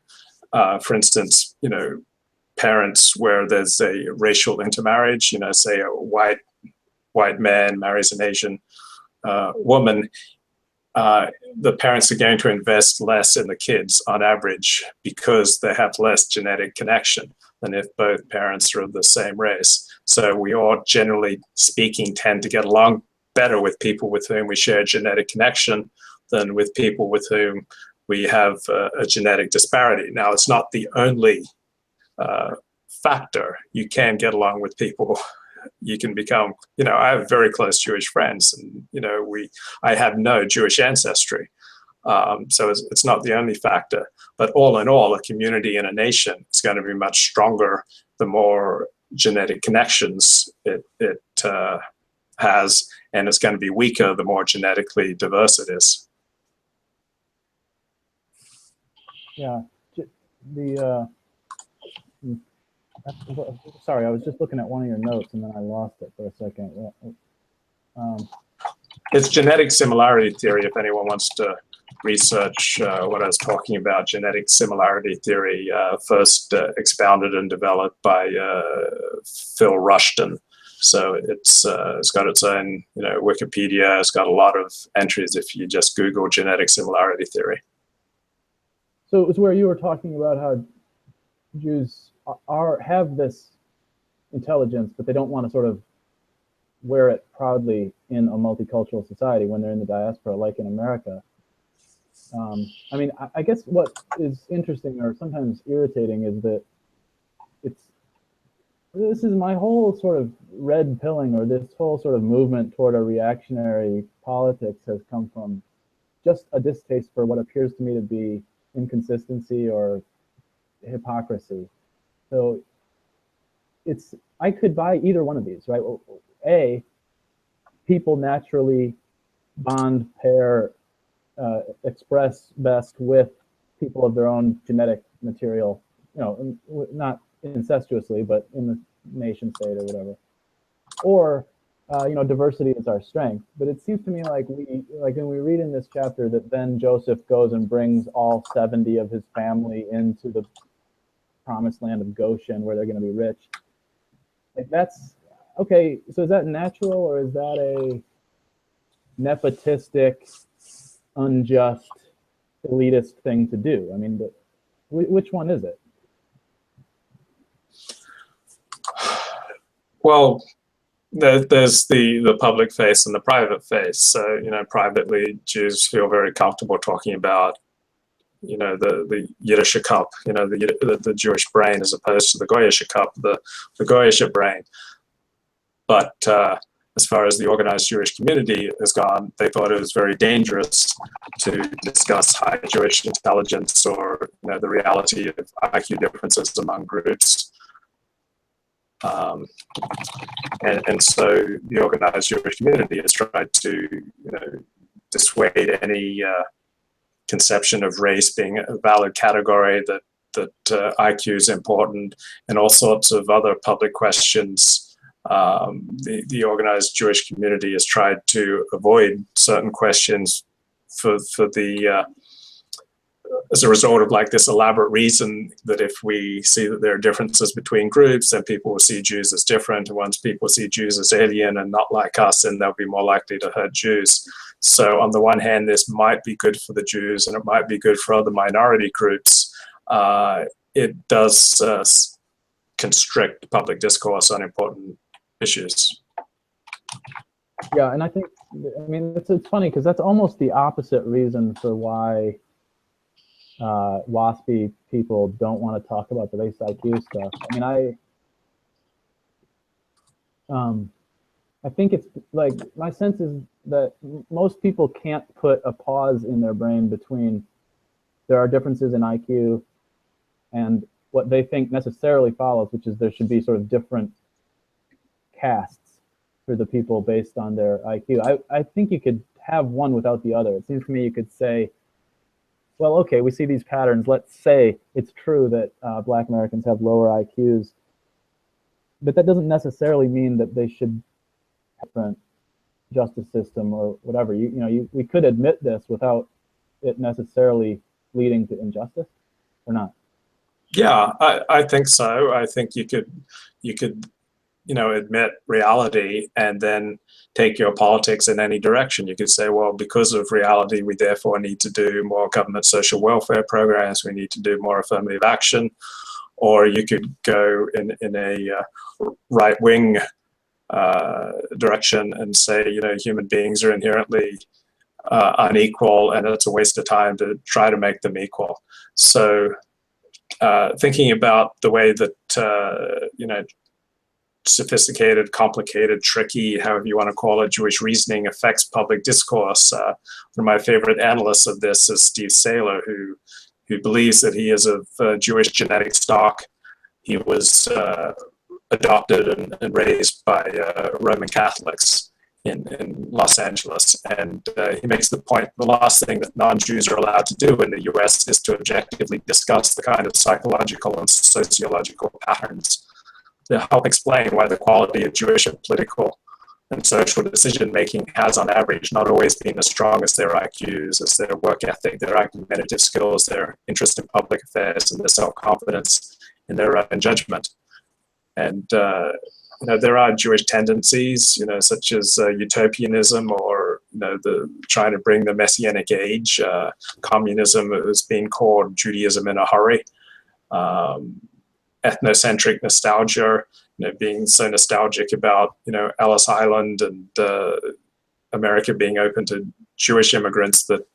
For instance, parents where there's a racial intermarriage, say a white man marries an Asian woman, the parents are going to invest less in the kids on average because they have less genetic connection than if both parents are of the same race. So we all, generally speaking, tend to get along better with people with whom we share genetic connection than with people with whom we have a genetic disparity. Now, it's not the only factor. You can get along with people. You can become, I have very close Jewish friends, and, I have no Jewish ancestry. So it's not the only factor. But all in all, a community and a nation is going to be much stronger the more genetic connections it has, and it's going to be weaker the more genetically diverse it is.
Yeah. Sorry, I was just looking at one of your notes and then I lost it for a second.
It's genetic similarity theory, if anyone wants to research what I was talking about. Genetic similarity theory, first expounded and developed by Phil Rushton. So it's got its own Wikipedia. It's got a lot of entries if you just Google genetic similarity theory.
So it was where you were talking about how Jews have this intelligence, but they don't want to sort of wear it proudly in a multicultural society when they're in the diaspora, like in America. I guess what is interesting or sometimes irritating is that this is my whole sort of red pilling, or this whole sort of movement toward a reactionary politics has come from just a distaste for what appears to me to be, inconsistency or hypocrisy. So I could buy either one of these, right? A, people naturally bond, pair, express best with people of their own genetic material, not incestuously, but in the nation state or whatever. Or, diversity is our strength. But it seems to me like when we read in this chapter that then Joseph goes and brings all 70 of his family into the promised land of Goshen where they're going to be rich. Like, that's okay. So is that natural, or is that a nepotistic, unjust, elitist thing to do? I mean, which one is it?
Well, there's the public face and the private face. So, privately, Jews feel very comfortable talking about, the Yiddische Cup, the Jewish brain, as opposed to the Goyische Cup, the Goyische brain. But as far as the organized Jewish community has gone, they thought it was very dangerous to discuss high Jewish intelligence or the reality of IQ differences among groups. And so the organized Jewish community has tried to dissuade any conception of race being a valid category, that IQ is important, and all sorts of other public questions. The organized Jewish community has tried to avoid certain questions for the as a result of this elaborate reason that if we see that there are differences between groups, then people will see Jews as different. And once people see Jews as alien and not like us, then they'll be more likely to hurt Jews. So on the one hand, this might be good for the Jews and it might be good for other minority groups. It does constrict public discourse on important issues.
Yeah, and I think, it's funny because that's almost the opposite reason for why WASPy people don't want to talk about the race IQ stuff. I think it's my sense is that most people can't put a pause in their brain between there are differences in IQ and what they think necessarily follows, which is there should be sort of different castes for the people based on their IQ. I think you could have one without the other. It seems to me you could say, well, okay, we see these patterns. Let's say it's true that Black Americans have lower IQs, but that doesn't necessarily mean that they should have a different justice system or whatever. We could admit this without it necessarily leading to injustice, or not?
Yeah, I think so. I think you could admit reality and then take your politics in any direction. You could say, well, because of reality, we therefore need to do more government social welfare programs. We need to do more affirmative action. Or you could go in a right-wing direction and say, human beings are inherently unequal and it's a waste of time to try to make them equal. So thinking about the way that, sophisticated, complicated, tricky, however you want to call it, Jewish reasoning affects public discourse. One of my favorite analysts of this is Steve Saylor, who believes that he is of Jewish genetic stock. He was adopted and raised by Roman Catholics in Los Angeles. And he makes the point, the last thing that non-Jews are allowed to do in the US is to objectively discuss the kind of psychological and sociological patterns to help explain why the quality of Jewish political and social decision-making has, on average, not always been as strong as their IQs, as their work ethic, their argumentative skills, their interest in public affairs, and their self-confidence in their own judgment. And there are Jewish tendencies, such as utopianism, or the trying to bring the Messianic age. Communism has been called Judaism in a hurry. Ethnocentric nostalgia, being so nostalgic about Ellis Island and America being open to Jewish immigrants that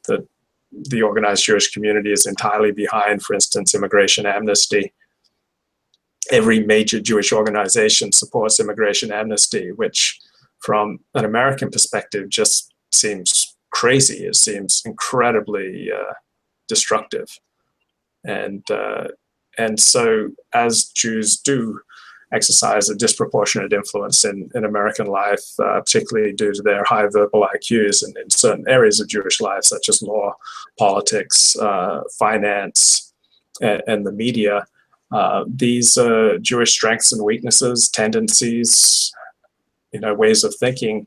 the organized Jewish community is entirely behind. For instance, immigration amnesty. Every major Jewish organization supports immigration amnesty, which from an American perspective just seems crazy. It seems incredibly destructive. And so as Jews do exercise a disproportionate influence in American life, particularly due to their high verbal IQs and in certain areas of Jewish life, such as law, politics, finance, and the media. These Jewish strengths and weaknesses, tendencies, ways of thinking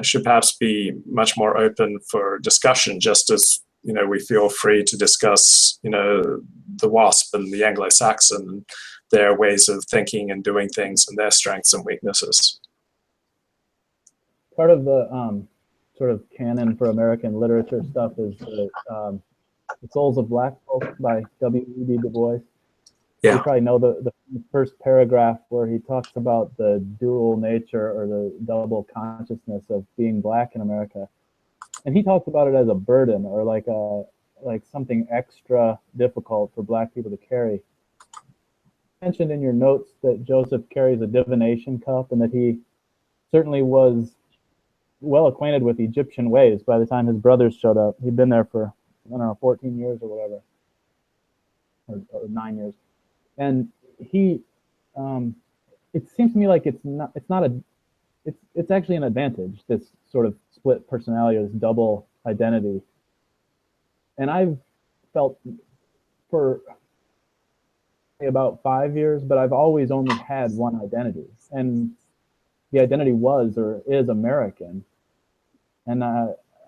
should perhaps be much more open for discussion, just as we feel free to discuss the WASP and the Anglo-Saxon, their ways of thinking and doing things and their strengths and weaknesses.
Part of the sort of canon for American literature stuff is the Souls of Black Folk by W.E.B. Du Bois.
Yeah.
You probably know the first paragraph where he talks about the dual nature or the double consciousness of being Black in America. And he talks about it as a burden or like something extra difficult for Black people to carry. You mentioned in your notes that Joseph carries a divination cup and that he certainly was well acquainted with Egyptian ways by the time his brothers showed up. He'd been there for, 14 years or whatever, or 9 years. And he, it seems to me like it's actually an advantage, this sort of split personality or this double identity. And I've felt for about 5 years, but I've always only had one identity. And the identity was or is American. And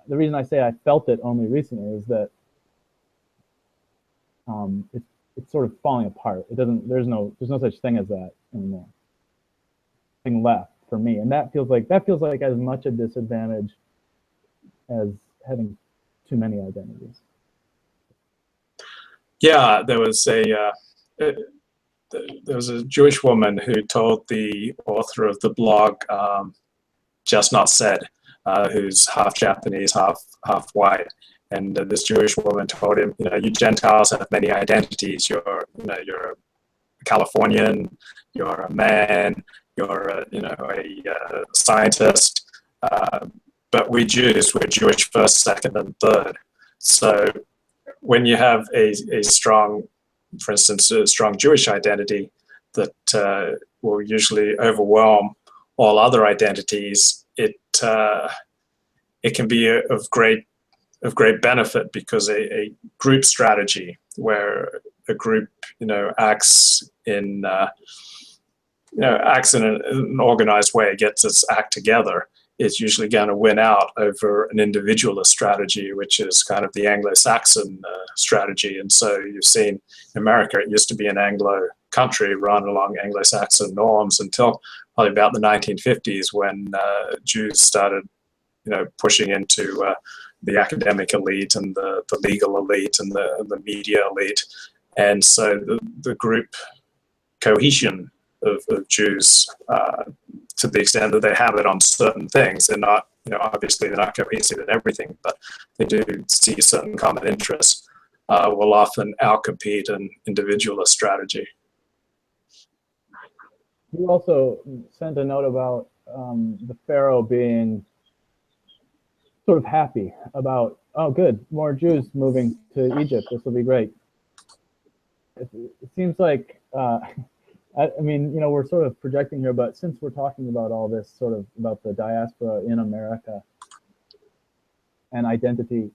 the reason I say I felt it only recently is that it's sort of falling apart. There's no such thing as that anymore. Nothing left for me. And that feels like as much a disadvantage as having too many identities.
Yeah, there was a Jewish woman who told the author of the blog, Just Not Said, who's half Japanese, half white. And this Jewish woman told him, you Gentiles have many identities. You're a Californian, you're a man, you're a scientist. But we Jews, we're Jewish first, second, and third. So when you have a strong, for instance, a strong Jewish identity that will usually overwhelm all other identities, it can be of great benefit, because a group strategy where a group acts in an organized way, gets its act together, is usually going to win out over an individualist strategy, which is kind of the Anglo-Saxon strategy. And so you've seen in America, it used to be an Anglo country run along Anglo-Saxon norms until probably about the 1950s, when Jews started pushing into the academic elite and the legal elite and the media elite. And so the group cohesion of Jews, to the extent that they have it on certain things, they're not, obviously they're not cohesive in everything, but they do see certain common interests, will often outcompete an individualist strategy.
You also sent a note about the Pharaoh being sort of happy about, oh, good, more Jews moving to Egypt. This will be great. It seems like, we're sort of projecting here, but since we're talking about all this sort of about the diaspora in America and identity,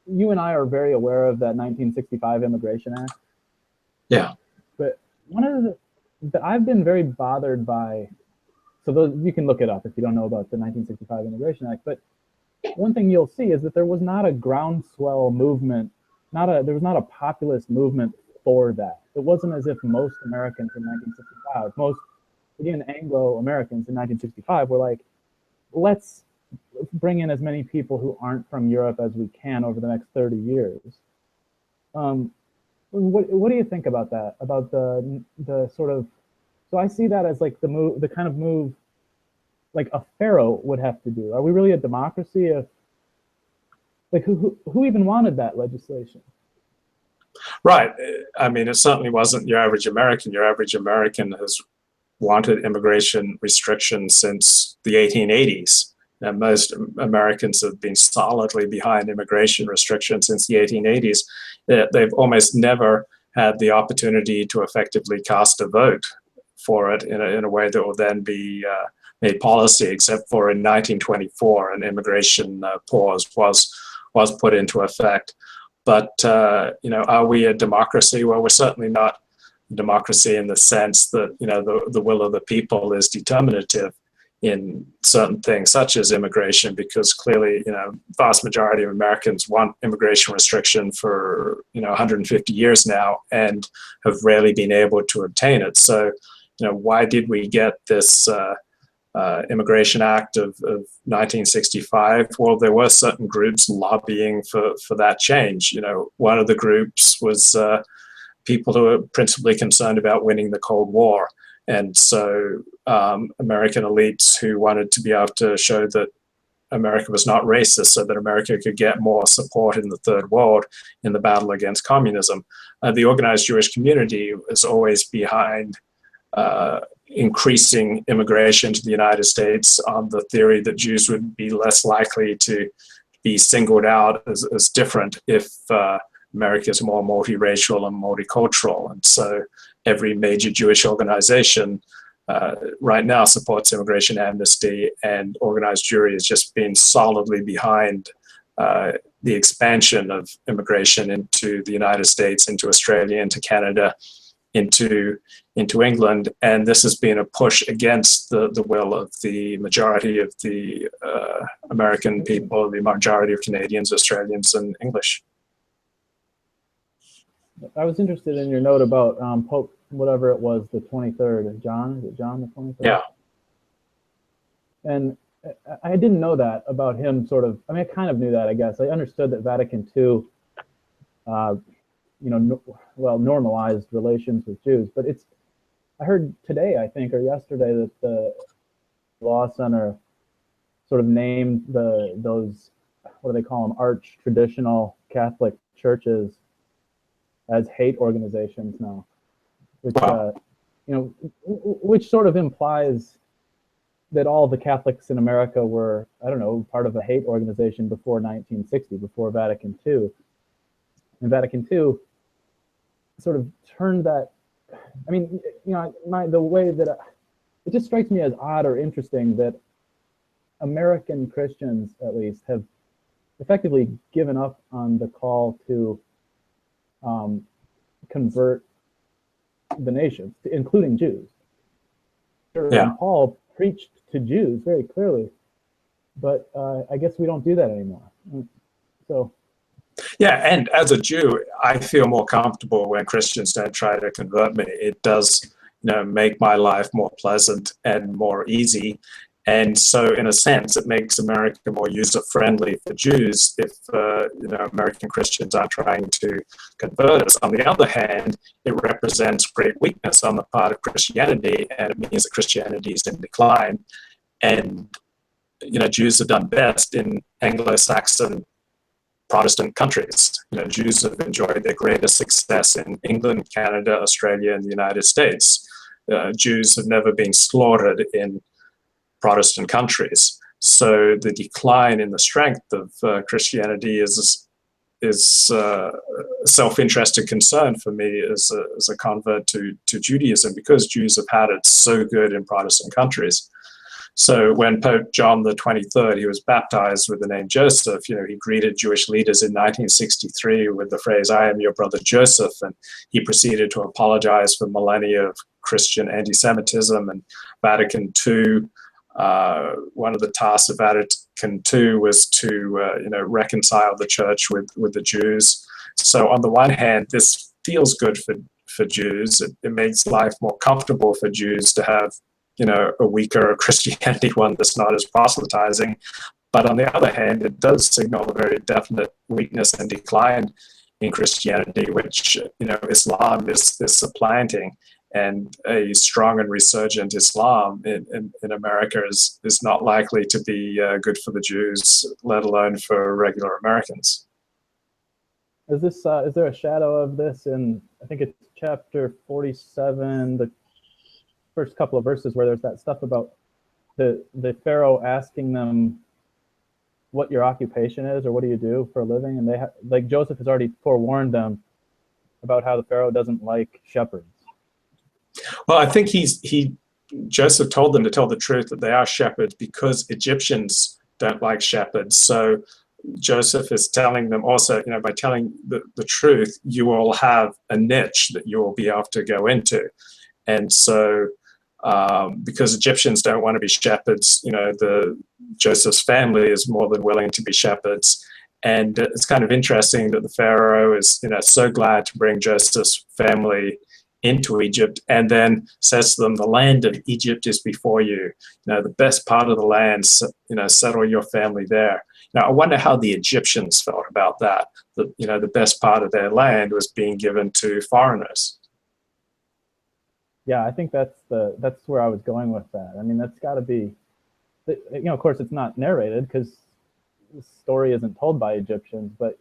you and I are very aware of that 1965 Immigration Act.
Yeah.
But one of I've been very bothered by, so those, you can look it up if you don't know about the 1965 Immigration Act, but one thing you'll see is that there was not a groundswell movement, there was not a populist movement for that. It wasn't as if most Americans in 1965, again, Anglo-Americans in 1965 were like, let's bring in as many people who aren't from Europe as we can over the next 30 years. What do you think about that? About the sort of, so I see that as like the kind of move like a pharaoh would have to do. Are we really a democracy? Who even wanted that legislation?
Right. It certainly wasn't your average American. Your average American has wanted immigration restrictions since the 1880s. And most Americans have been solidly behind immigration restrictions since the 1880s. They've almost never had the opportunity to effectively cast a vote for it in a way that will then be made policy, except for in 1924, an immigration pause was put into effect. But are we a democracy? Well, we're certainly not a democracy in the sense that the will of the people is determinative in certain things such as immigration, because clearly vast majority of Americans want immigration restriction for 150 years now and have rarely been able to obtain it. So why did we get this Immigration Act of 1965? Well, there were certain groups lobbying for that change. One of the groups was people who were principally concerned about winning the Cold War. And so American elites who wanted to be able to show that America was not racist so that America could get more support in the Third World in the battle against communism. The organized Jewish community was always behind increasing immigration to the United States on the theory that Jews would be less likely to be singled out as different if America is more multiracial and multicultural. And so every major Jewish organization right now supports immigration amnesty, and organized Jewry has just been solidly behind the expansion of immigration into the United States, into Australia, into Canada, into England. And this has been a push against the will of the majority of the American people, the majority of Canadians, Australians, and English.
I was interested in your note about Pope, whatever it was, the 23rd. John, is it John the 23rd?
Yeah.
And I didn't know that about him, sort of. I mean, I kind of knew that, I guess. I understood that Vatican II, normalized relations with Jews. But I heard today, I think, or yesterday, that the Law Center sort of named those, what do they call them, arch-traditional Catholic churches as hate organizations now, which
wow.
Which sort of implies that all the Catholics in America were, I don't know, part of a hate organization before 1960, before Vatican II. And Vatican II sort of turned that. I mean, the way that it just strikes me as odd or interesting that American Christians, at least, have effectively given up on the call to convert the nations, including Jews.
Yeah.
And Paul preached to Jews very clearly, but I guess we don't do that anymore. So.
Yeah, and as a Jew, I feel more comfortable when Christians don't try to convert me. It does, make my life more pleasant and more easy. And so, in a sense, it makes America more user-friendly for Jews if, American Christians are trying to convert us. On the other hand, it represents great weakness on the part of Christianity, and it means that Christianity is in decline. And, Jews have done best in Anglo-Saxon Protestant countries. Jews have enjoyed their greatest success in England, Canada, Australia, and the United States. Jews have never been slaughtered in Protestant countries. So the decline in the strength of Christianity is a self-interested concern for me as a convert to Judaism, because Jews have had it so good in Protestant countries. So when Pope John the 23rd, he was baptized with the name Joseph, he greeted Jewish leaders in 1963 with the phrase, "I am your brother Joseph," and he proceeded to apologize for millennia of Christian anti-Semitism. And Vatican II, one of the tasks of Vatican II was to reconcile the church with the Jews. So on the one hand, this feels good for Jews. It makes life more comfortable for Jews to have a weaker Christianity, one that's not as proselytizing. But on the other hand, it does signal a very definite weakness and decline in Christianity, which Islam is supplanting. And a strong and resurgent Islam in America is not likely to be good for the Jews, let alone for regular Americans.
Is there a shadow of this in, I think it's chapter 47, the first couple of verses, where there's that stuff about the Pharaoh asking them what your occupation is or what do you do for a living, and like Joseph has already forewarned them about how the Pharaoh doesn't like shepherds.
Well, I think Joseph told them to tell the truth, that they are shepherds, because Egyptians don't like shepherds. So Joseph is telling them also, by telling the truth, you will have a niche that you will be able to go into. And so because Egyptians don't want to be shepherds, Joseph's family is more than willing to be shepherds. And it's kind of interesting that the Pharaoh is, so glad to bring Joseph's family into Egypt, and then says to them, the land of Egypt is before you. The best part of the land, settle your family there. Now, I wonder how the Egyptians felt about that. That, the best part of their land was being given to foreigners.
Yeah, I think that's where I was going with that. I mean, that's got to be, of course, it's not narrated because the story isn't told by Egyptians, but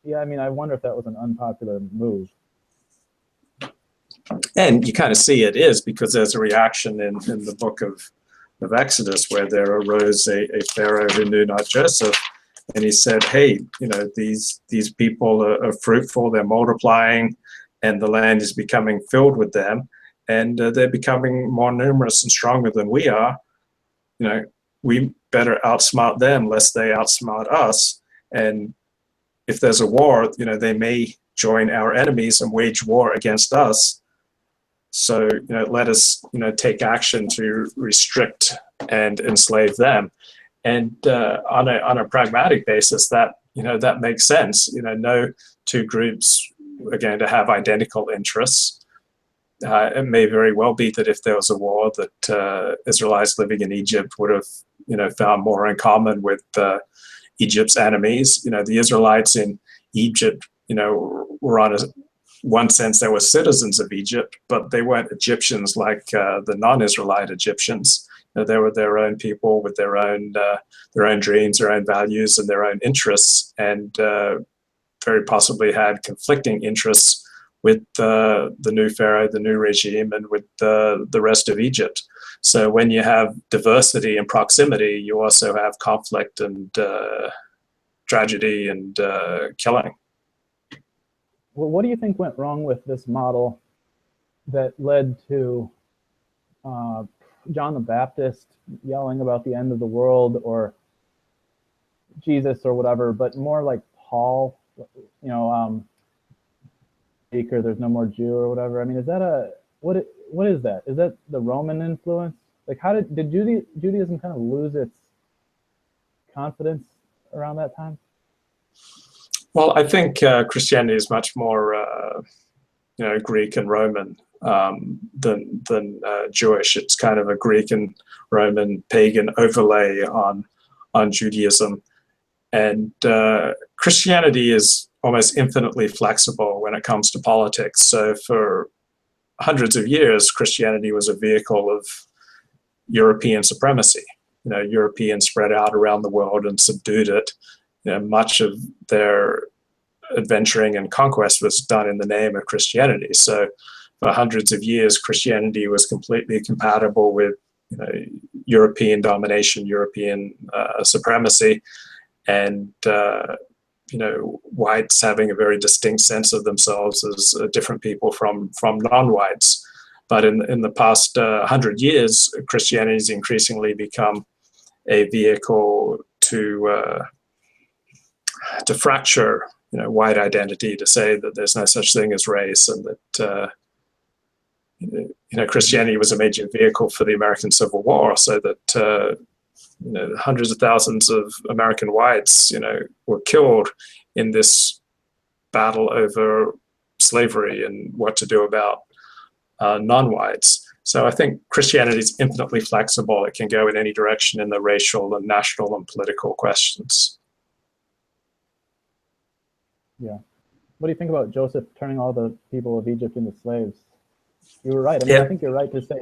yeah, I mean, I wonder if that was an unpopular move.
And you kind of see it is, because there's a reaction in the book of Exodus where there arose a Pharaoh who knew not Joseph, and he said, hey, these people are fruitful, they're multiplying, and the land is becoming filled with them, and they're becoming more numerous and stronger than we are. We better outsmart them lest they outsmart us. And if there's a war, they may join our enemies and wage war against us. So, let us, take action to restrict and enslave them. And on a pragmatic basis, that makes sense. No two groups are going to have identical interests. It may very well be that if there was a war, that Israelites living in Egypt would have, found more in common with Egypt's enemies. The Israelites in Egypt, were on one sense, they were citizens of Egypt, but they weren't Egyptians like the non-Israelite Egyptians. They were their own people with their own dreams, their own values, and their own interests, and very possibly had conflicting interests with the new Pharaoh, the new regime, and with the rest of Egypt. So when you have diversity and proximity, you also have conflict and tragedy and killing.
Well, what do you think went wrong with this model that led to John the Baptist yelling about the end of the world, or Jesus or whatever, but more like Paul, speaker, there's no more Jew or whatever? I mean, is that what is that? Is that the Roman influence? Like, how did Judaism kind of lose its confidence around that time?
Well, I think Christianity is much more, Greek and Roman than Jewish. It's kind of a Greek and Roman pagan overlay on Judaism, and Christianity is almost infinitely flexible when it comes to politics. So for hundreds of years, Christianity was a vehicle of European supremacy. Europeans spread out around the world and subdued it. Much of their adventuring and conquest was done in the name of Christianity. So for hundreds of years, Christianity was completely compatible with European domination, European supremacy, and whites having a very distinct sense of themselves as different people from non-whites. But in the past 100 years, Christianity has increasingly become a vehicle to fracture, white identity, to say that there's no such thing as race, and that Christianity was a major vehicle for the American Civil War, so that hundreds of thousands of American whites, were killed in this battle over slavery and what to do about non-whites. So I think Christianity is infinitely flexible. It can go in any direction in the racial and national and political questions.
Yeah. What do you think about Joseph turning all the people of Egypt into slaves? You were right. I mean, yeah. I think you're right to say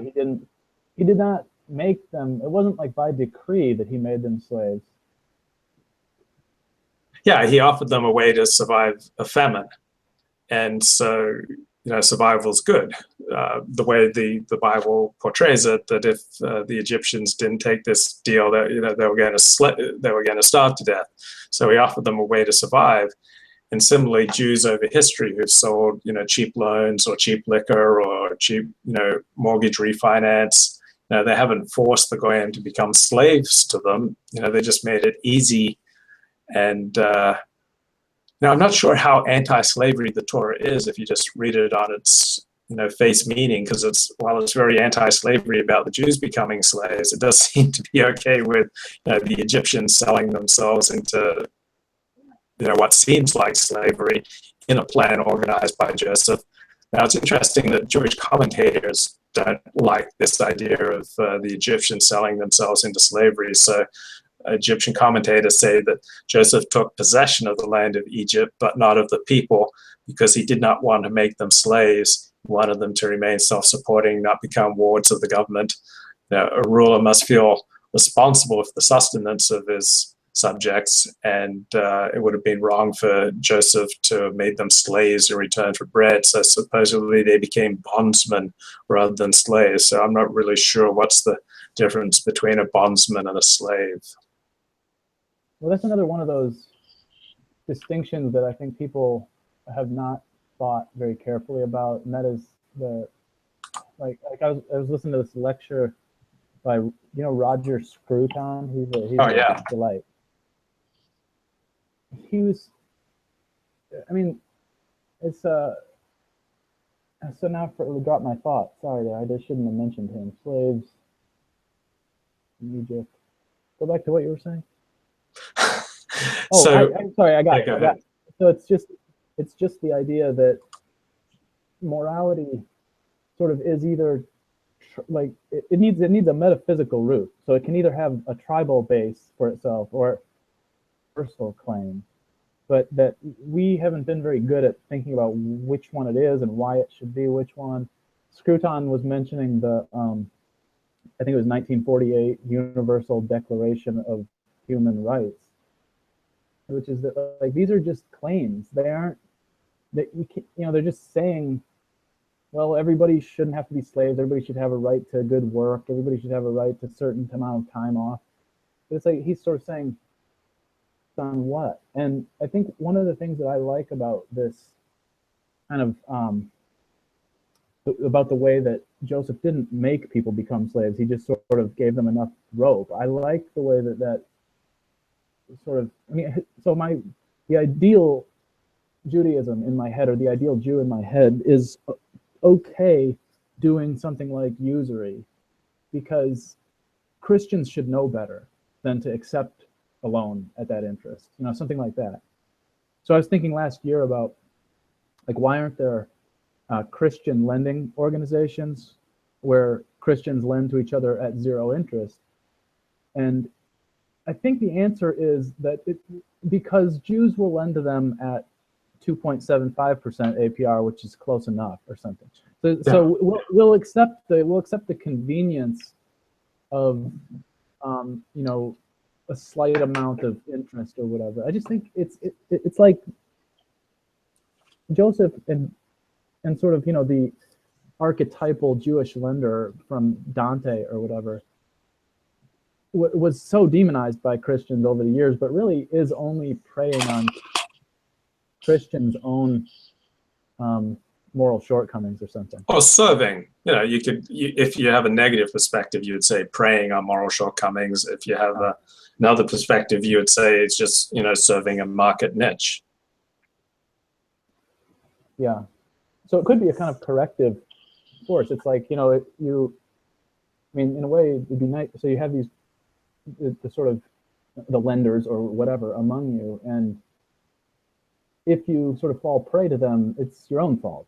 he did not make them. It wasn't like by decree that he made them slaves. Yeah,
he offered them a way to survive a famine. And so, survival's good. The way the Bible portrays it, that if the Egyptians didn't take this deal, that they were going to starve to death. So he offered them a way to survive. And similarly, Jews over history who've sold cheap loans or cheap liquor or cheap mortgage refinance, they haven't forced the goyim to become slaves to them. They just made it easy. And now, I'm not sure how anti-slavery the Torah is if you just read it on its face meaning, because it's very anti-slavery about the Jews becoming slaves. It does seem to be okay with the Egyptians selling themselves into what seems like slavery in a plan organized by Joseph. Now, it's interesting that Jewish commentators don't like this idea of the Egyptians selling themselves into slavery. So Egyptian commentators say that Joseph took possession of the land of Egypt, but not of the people, because he did not want to make them slaves. He wanted them to remain self-supporting, not become wards of the government. A ruler must feel responsible for the sustenance of his subjects, and it would have been wrong for Joseph to have made them slaves in return for bread. So supposedly they became bondsmen rather than slaves. So I'm not really sure what's the difference between a bondsman and a slave.
Well, that's another one of those distinctions that I think people have not thought very carefully about, and that is I was listening to this lecture by Roger Scruton. He's a delight. He was, it's so now to drop my thought. Sorry, I just shouldn't have mentioned him. Slaves in Egypt. Go back to what you were saying. I'm sorry. I got it. So it's just the idea that morality sort of is either it needs a metaphysical root. So it can either have a tribal base for itself or universal claim, but that we haven't been very good at thinking about which one it is and why it should be which one. Scruton was mentioning the I think it was 1948 Universal Declaration of Human Rights, which is that these are just claims. They aren't that they're just saying, well, everybody shouldn't have to be slaves. Everybody should have a right to good work. Everybody should have a right to a certain amount of time off. But it's like he's sort of saying, on what? And I think one of the things that I like about this kind of about the way that Joseph didn't make people become slaves, he just sort of gave them enough rope. I like the way that sort of, the ideal Judaism in my head, or the ideal Jew in my head, is okay doing something like usury, because Christians should know better than to accept a loan at that interest, something like that. So I was thinking last year about why aren't there Christian lending organizations where Christians lend to each other at zero interest? And I think the answer is that because Jews will lend to them at 2.75% APR, which is close enough or something. So we'll accept the convenience of a slight amount of interest or whatever. I just think it's like Joseph and sort of the archetypal Jewish lender from Dante or whatever was so demonized by Christians over the years, but really is only preying on Christians' own moral shortcomings or something.
Or serving. If you have a negative perspective, you would say preying on moral shortcomings. If you have another perspective, you would say it's just serving a market niche.
Yeah. So it could be a kind of corrective force. It's like, in a way, it'd be nice. So you have the sort of the lenders or whatever among you, and if you sort of fall prey to them, it's your own fault.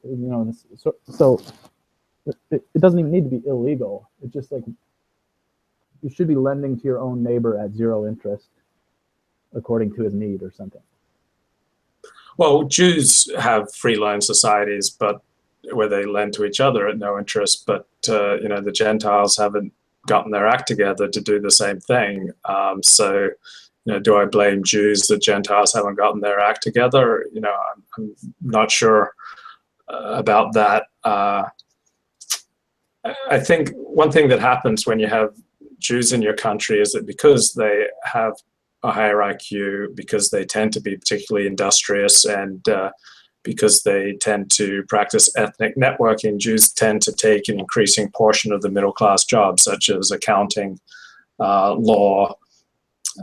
So it doesn't even need to be illegal. It's just like you should be lending to your own neighbor at zero interest, according to his need or something.
Well, Jews have free loan societies, but where they lend to each other at no interest. But the Gentiles haven't gotten their act together to do the same thing. So do I blame Jews that Gentiles haven't gotten their act together? I'm not sure about that. I think one thing that happens when you have Jews in your country is that because they have a higher IQ, because they tend to be particularly industrious, and because they tend to practice ethnic networking, Jews tend to take an increasing portion of the middle class jobs, such as accounting, law.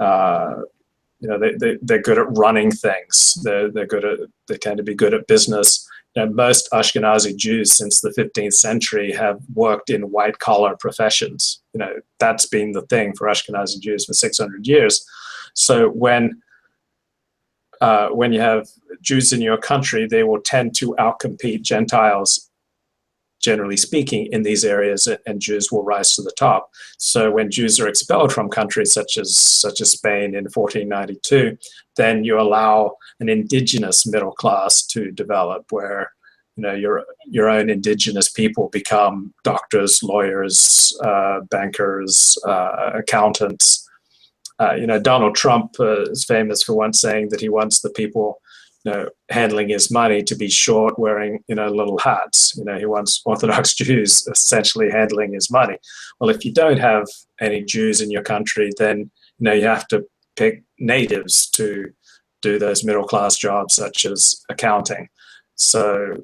They're good at running things. They tend to be good at business. Most Ashkenazi Jews since the 15th century have worked in white-collar professions. That's been the thing for Ashkenazi Jews for 600 years. So when you have Jews in your country, they will tend to outcompete Gentiles, generally speaking, in these areas, and Jews will rise to the top. So when Jews are expelled from countries such as Spain in 1492, then you allow an indigenous middle class to develop, where your own indigenous people become doctors, lawyers, bankers, accountants. Donald Trump is famous for once saying that he wants the people handling his money to be short, wearing little hats. He wants Orthodox Jews essentially handling his money. Well, if you don't have any Jews in your country, then you have to pick natives to do those middle class jobs such as accounting. So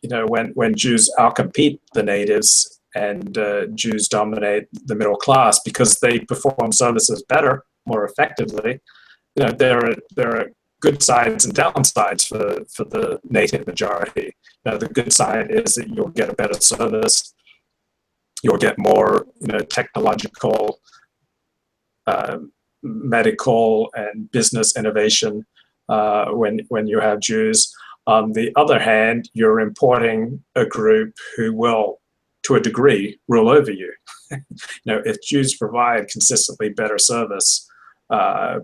when Jews outcompete the natives and Jews dominate the middle class because they perform services better, more effectively, there are good sides and downsides for the native majority. The good side is that you'll get a better service, you'll get more technological, medical, and business innovation when you have Jews. On the other hand, you're importing a group who will, to a degree, rule over you. If Jews provide consistently better service,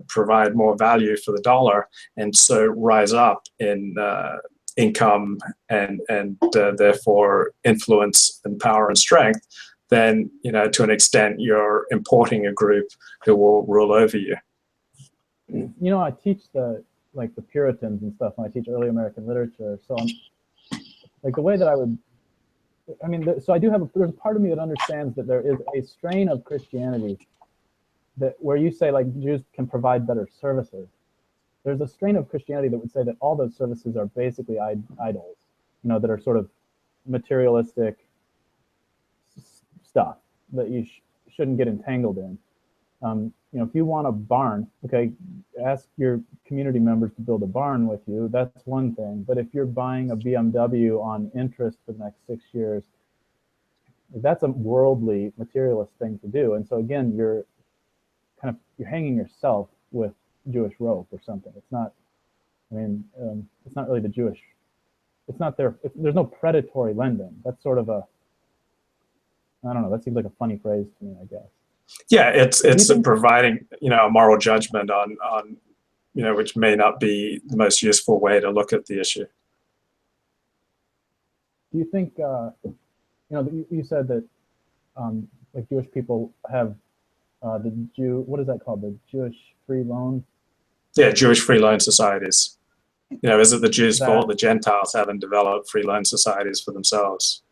provide more value for the dollar, and so rise up in income and therefore influence and power and strength, then to an extent you're importing a group who will rule over you.
I teach the Puritans and stuff when I teach early American literature. So the way that I would, so I do have there's a part of me that understands that there is a strain of Christianity that where you say Jews can provide better services. There's a strain of Christianity that would say that all those services are basically idols, that are sort of materialistic stuff that you shouldn't get entangled in. If you want a barn, okay, ask your community members to build a barn with you. That's one thing. But if you're buying a BMW on interest for the next 6 years, that's a worldly, materialist thing to do. And so again, you're hanging yourself with Jewish rope or something. It's not. It's not really the Jewish. It's not there's no predatory lending. That's sort of a. I don't know. That seems like a funny phrase to me, I guess.
Yeah, it's providing a moral judgment on which may not be the most useful way to look at the issue.
Do you think you said that Jewish people have what is that called, the Jewish free loan?
Yeah, Jewish free loan societies. Is it the Jews' fault the Gentiles haven't developed free loan societies for themselves?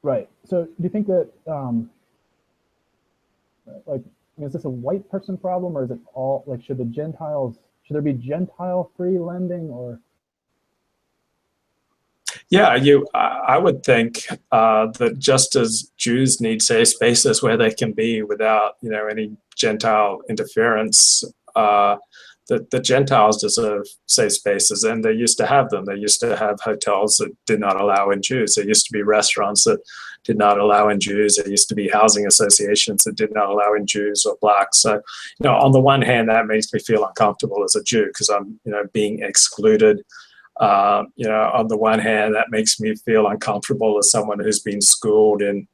Right.
So do you think that is this a white person problem, or is it all should there be Gentile free lending, or?
Yeah, I would think that just as Jews need safe spaces where they can be without any Gentile interference, that the Gentiles deserve safe spaces, and they used to have them. They used to have hotels that did not allow in Jews. There used to be restaurants that did not allow in Jews. There used to be housing associations that did not allow in Jews or blacks. So, on the one hand, that makes me feel uncomfortable as a Jew because I'm, being excluded. On the one hand, that makes me feel uncomfortable as someone who's been schooled in,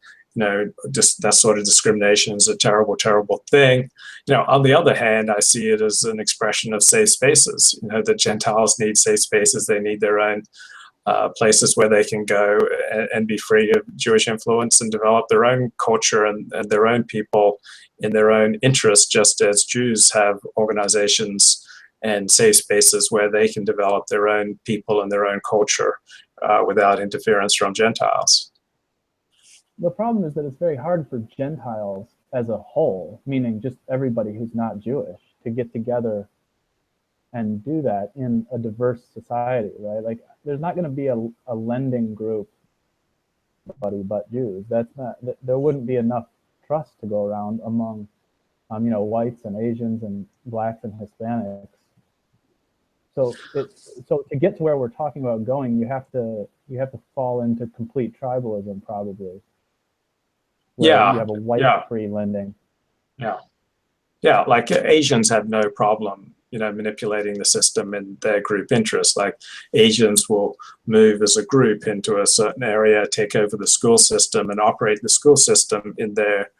just that sort of discrimination is a terrible, terrible thing. On the other hand, I see it as an expression of safe spaces. The Gentiles need safe spaces. They need their own places where they can go and be free of Jewish influence and develop their own culture and their own people in their own interest, just as Jews have organizations and safe spaces where they can develop their own people and their own culture without interference from Gentiles.
The problem is that it's very hard for Gentiles as a whole, meaning just everybody who's not Jewish, to get together and do that in a diverse society, right? Like, there's not going to be a lending group, but Jews. There wouldn't be enough trust to go around among, whites and Asians and blacks and Hispanics. So to get to where we're talking about going, you have to fall into complete tribalism, probably.
Yeah,
you have a white-free lending.
Yeah, like Asians have no problem, manipulating the system in their group interests. Like, Asians will move as a group into a certain area, take over the school system, and operate the school system in their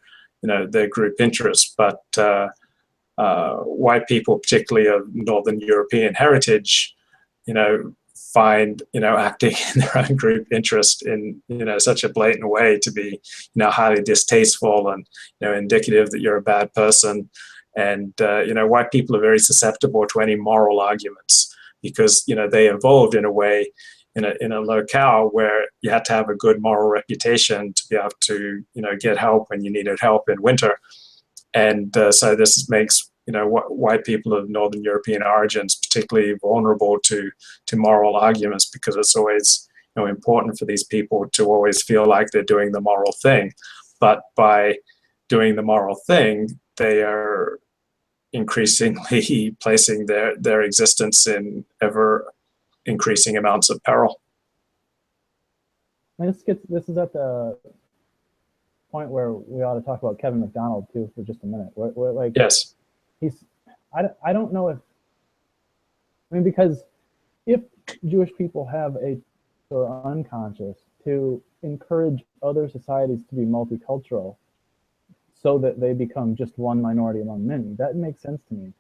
group interests. But white people, particularly of Northern European heritage, find acting in their own group interest in such a blatant way to be highly distasteful and indicative that you're a bad person. And white people are very susceptible to any moral arguments, because they evolved in a way in a locale where you had to have a good moral reputation to be able to get help when you needed help in winter. And so this makes white people of Northern European origins particularly vulnerable to moral arguments, because it's always important for these people to always feel like they're doing the moral thing. But by doing the moral thing, they are increasingly placing their existence in ever increasing amounts of peril.
And this is at the point where we ought to talk about Kevin McDonald too for just a minute. We're like,
yes,
I don't know if, because if Jewish people have a sort of unconscious to encourage other societies to be multicultural so that they become just one minority among many, that makes sense to me.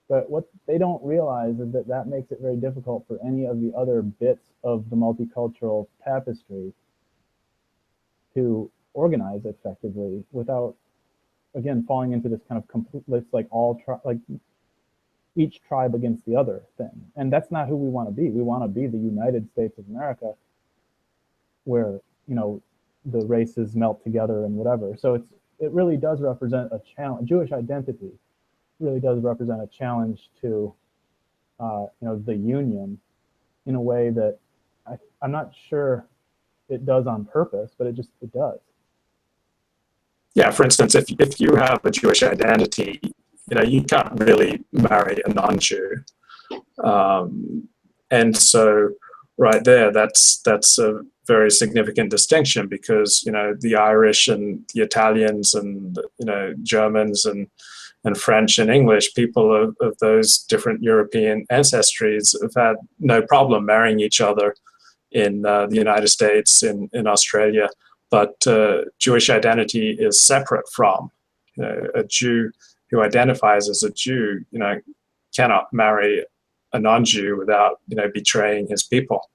But what they don't realize is that makes it very difficult for any of the other bits of the multicultural tapestry to organize effectively without, again, falling into this kind of complete, it's like each tribe against the other thing. And that's not who we want to be. We want to be the United States of America, where, the races melt together and whatever. So it really does represent a challenge. Jewish identity really does represent a challenge to, the union in a way that I'm not sure it does on purpose, but it does.
Yeah, for instance, if you have a Jewish identity, you can't really marry a non-Jew. And so right there, that's a very significant distinction, because, the Irish and the Italians and, Germans and French and English, people of those different European ancestries have had no problem marrying each other in the United States, in Australia. But Jewish identity is separate from a Jew who identifies as a Jew. Cannot marry a non-Jew without betraying his people.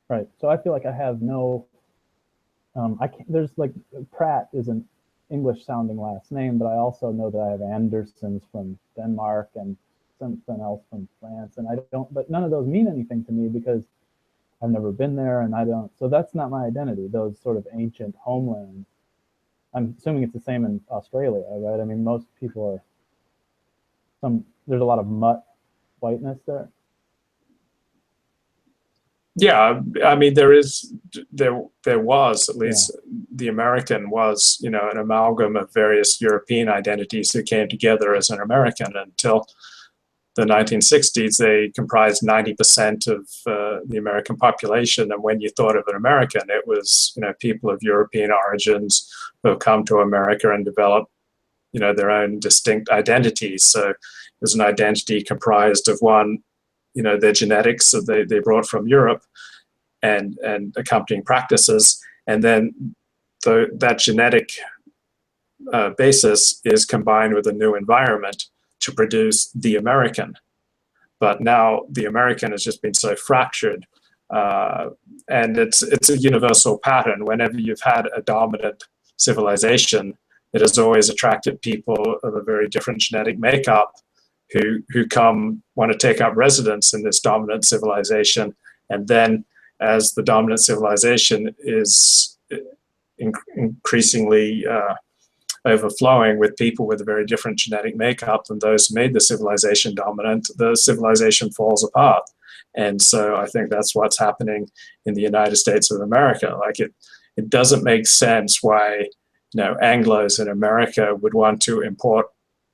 Right. So I feel like I have no. I can't. There's like Pratt is an English-sounding last name, but I also know that I have Andersons from Denmark and something else from France, and I don't. But none of those mean anything to me because I've never been there, and I don't. So that's not my identity. Those sort of ancient homelands. I'm assuming it's the same in Australia, right? Most people are. There's a lot of mutt whiteness there.
Yeah, there was, at least the American was, an amalgam of various European identities who came together as an American. Until the 1960s, they comprised 90% of the American population. And when you thought of an American, it was, people of European origins who have come to America and developed, their own distinct identities. So there's an identity comprised of one, their genetics that they brought from Europe and accompanying practices. And then that genetic basis is combined with a new environment to produce the American. But now the American has just been so fractured, and it's a universal pattern. Whenever you've had a dominant civilization, it has always attracted people of a very different genetic makeup who come want to take up residence in this dominant civilization, and then as the dominant civilization is increasingly overflowing with people with a very different genetic makeup than those who made the civilization dominant, the civilization falls apart. And so I think that's what's happening in the United States of America. Like it doesn't make sense why, Anglos in America would want to import,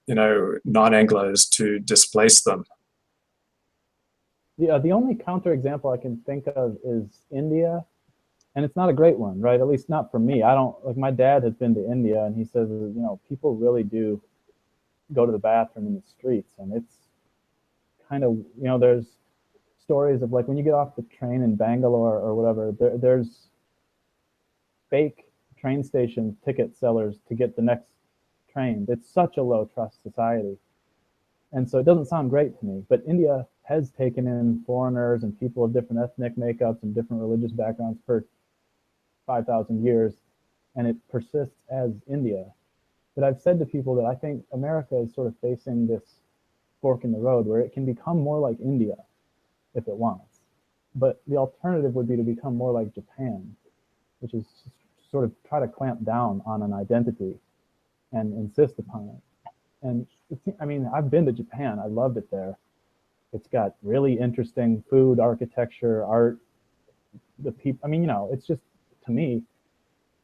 non-Anglos to displace them.
The only counterexample I can think of is India, and it's not a great one, right? At least not for me. I don't, like, my dad has been to India, and he says, people really do go to the bathroom in the streets, and it's kind of, there's stories of, like, when you get off the train in Bangalore or whatever, there's fake train station ticket sellers to get the next train. It's such a low trust society. And so it doesn't sound great to me, but India has taken in foreigners and people of different ethnic makeups and different religious backgrounds for 5,000 years, and it persists as India. But I've said to people that I think America is sort of facing this fork in the road where it can become more like India if it wants. But the alternative would be to become more like Japan, which is sort of try to clamp down on an identity and insist upon it. And I've been to Japan. I loved it there. It's got really interesting food, architecture, art, the people. It's just, to me,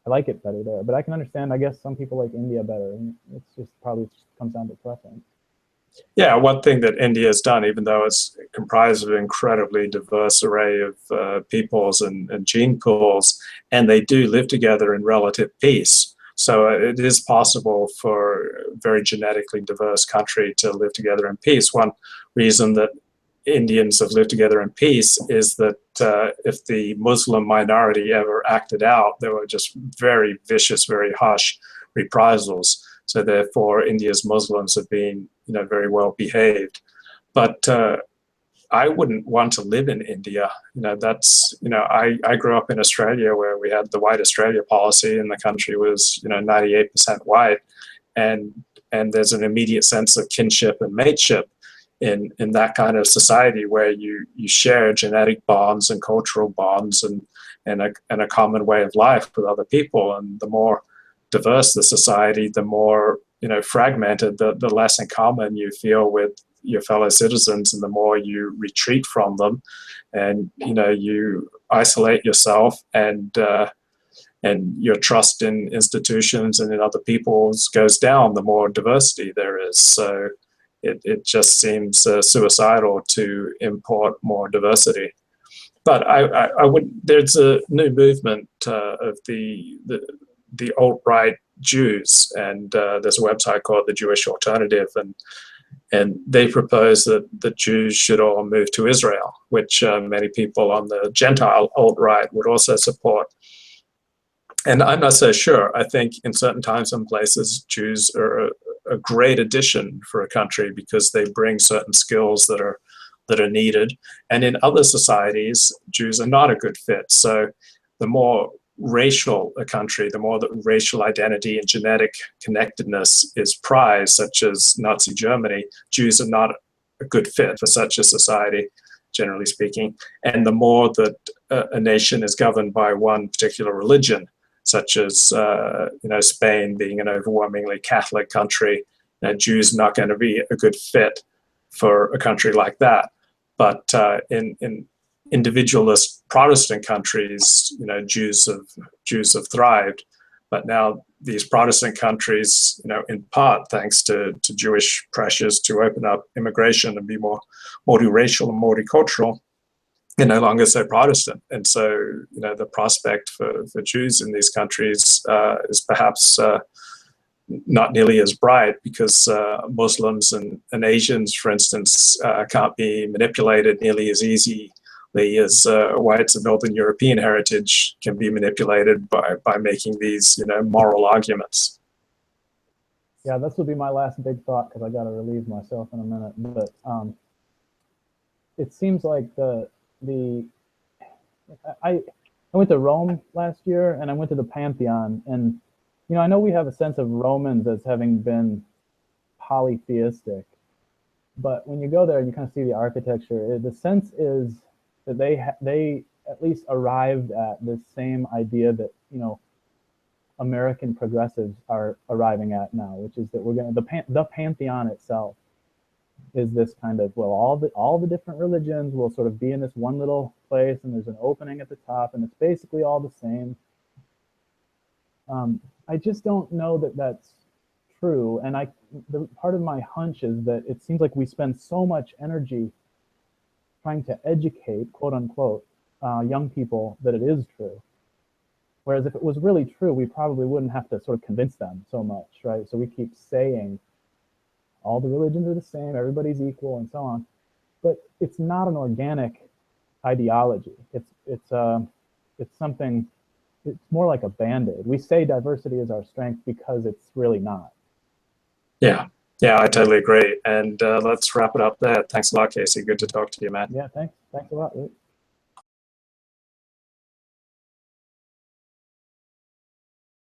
I like it better there. But I can understand, I guess, some people like India better. And it's just probably comes down to preference.
Yeah, one thing that India has done, even though it's comprised of an incredibly diverse array of peoples and gene pools, and they do live together in relative peace. So it is possible for a very genetically diverse country to live together in peace. One reason that Indians have lived together in peace is that if the Muslim minority ever acted out, there were just very vicious, very harsh reprisals. So therefore, India's Muslims have been, very well behaved. But I wouldn't want to live in India. I grew up in Australia where we had the White Australia policy, and the country was, 98% white, and there's an immediate sense of kinship and mateship in that kind of society where you share genetic bonds and cultural bonds and a common way of life with other people. And the more diverse the society, the more fragmented, the less in common you feel with your fellow citizens, and the more you retreat from them, and you isolate yourself, and your trust in institutions and in other peoples goes down the more diversity there is. So it just seems suicidal to import more diversity. But I would. There's a new movement of the alt-right Jews, and there's a website called the Jewish Alternative, and they propose that the Jews should all move to Israel, which many people on the Gentile alt-right would also support. And I'm not so sure. I think in certain times and places, Jews are a great addition for a country because they bring certain skills that are needed. And in other societies, Jews are not a good fit. So the more racial a country, the more that racial identity and genetic connectedness is prized, such as Nazi Germany, Jews are not a good fit for such a society, generally speaking. And the more that a nation is governed by one particular religion, such as Spain being an overwhelmingly Catholic country, Jews are not going to be a good fit for a country like that. But in individualist Protestant countries, Jews have thrived. But now these Protestant countries, in part thanks to Jewish pressures to open up immigration and be more multiracial and multicultural, are no longer so Protestant. And so, the prospect for Jews in these countries is perhaps not nearly as bright, because Muslims and Asians, for instance, can't be manipulated nearly as easily as whites of Northern European heritage can be manipulated by making these, moral arguments.
Yeah, this will be my last big thought, because I got to relieve myself in a minute. But it seems like I went to Rome last year, and I went to the Pantheon, and I know we have a sense of Romans as having been polytheistic, But when you go there and you kind of see the architecture, the sense is that they at least arrived at this same idea that, you know, American progressives are arriving at now, which is that we're going to, the pantheon itself is this kind of, well, all the different religions will sort of be in this one little place, and there's an opening at the top, and it's basically all the same. I just don't know that that's true, and part of my hunch is that it seems like we spend so much energy trying to educate, quote unquote, young people that it is true. Whereas if it was really true, we probably wouldn't have to sort of convince them so much, right? So we keep saying all the religions are the same, everybody's equal, and so on. But it's not an organic ideology. It's something. It's more like a band-aid. We say diversity is our strength because it's really not.
Yeah, I totally agree. And let's wrap it up there. Thanks a lot, Casey. Good to talk to you, man.
Yeah, thanks a lot, Luke.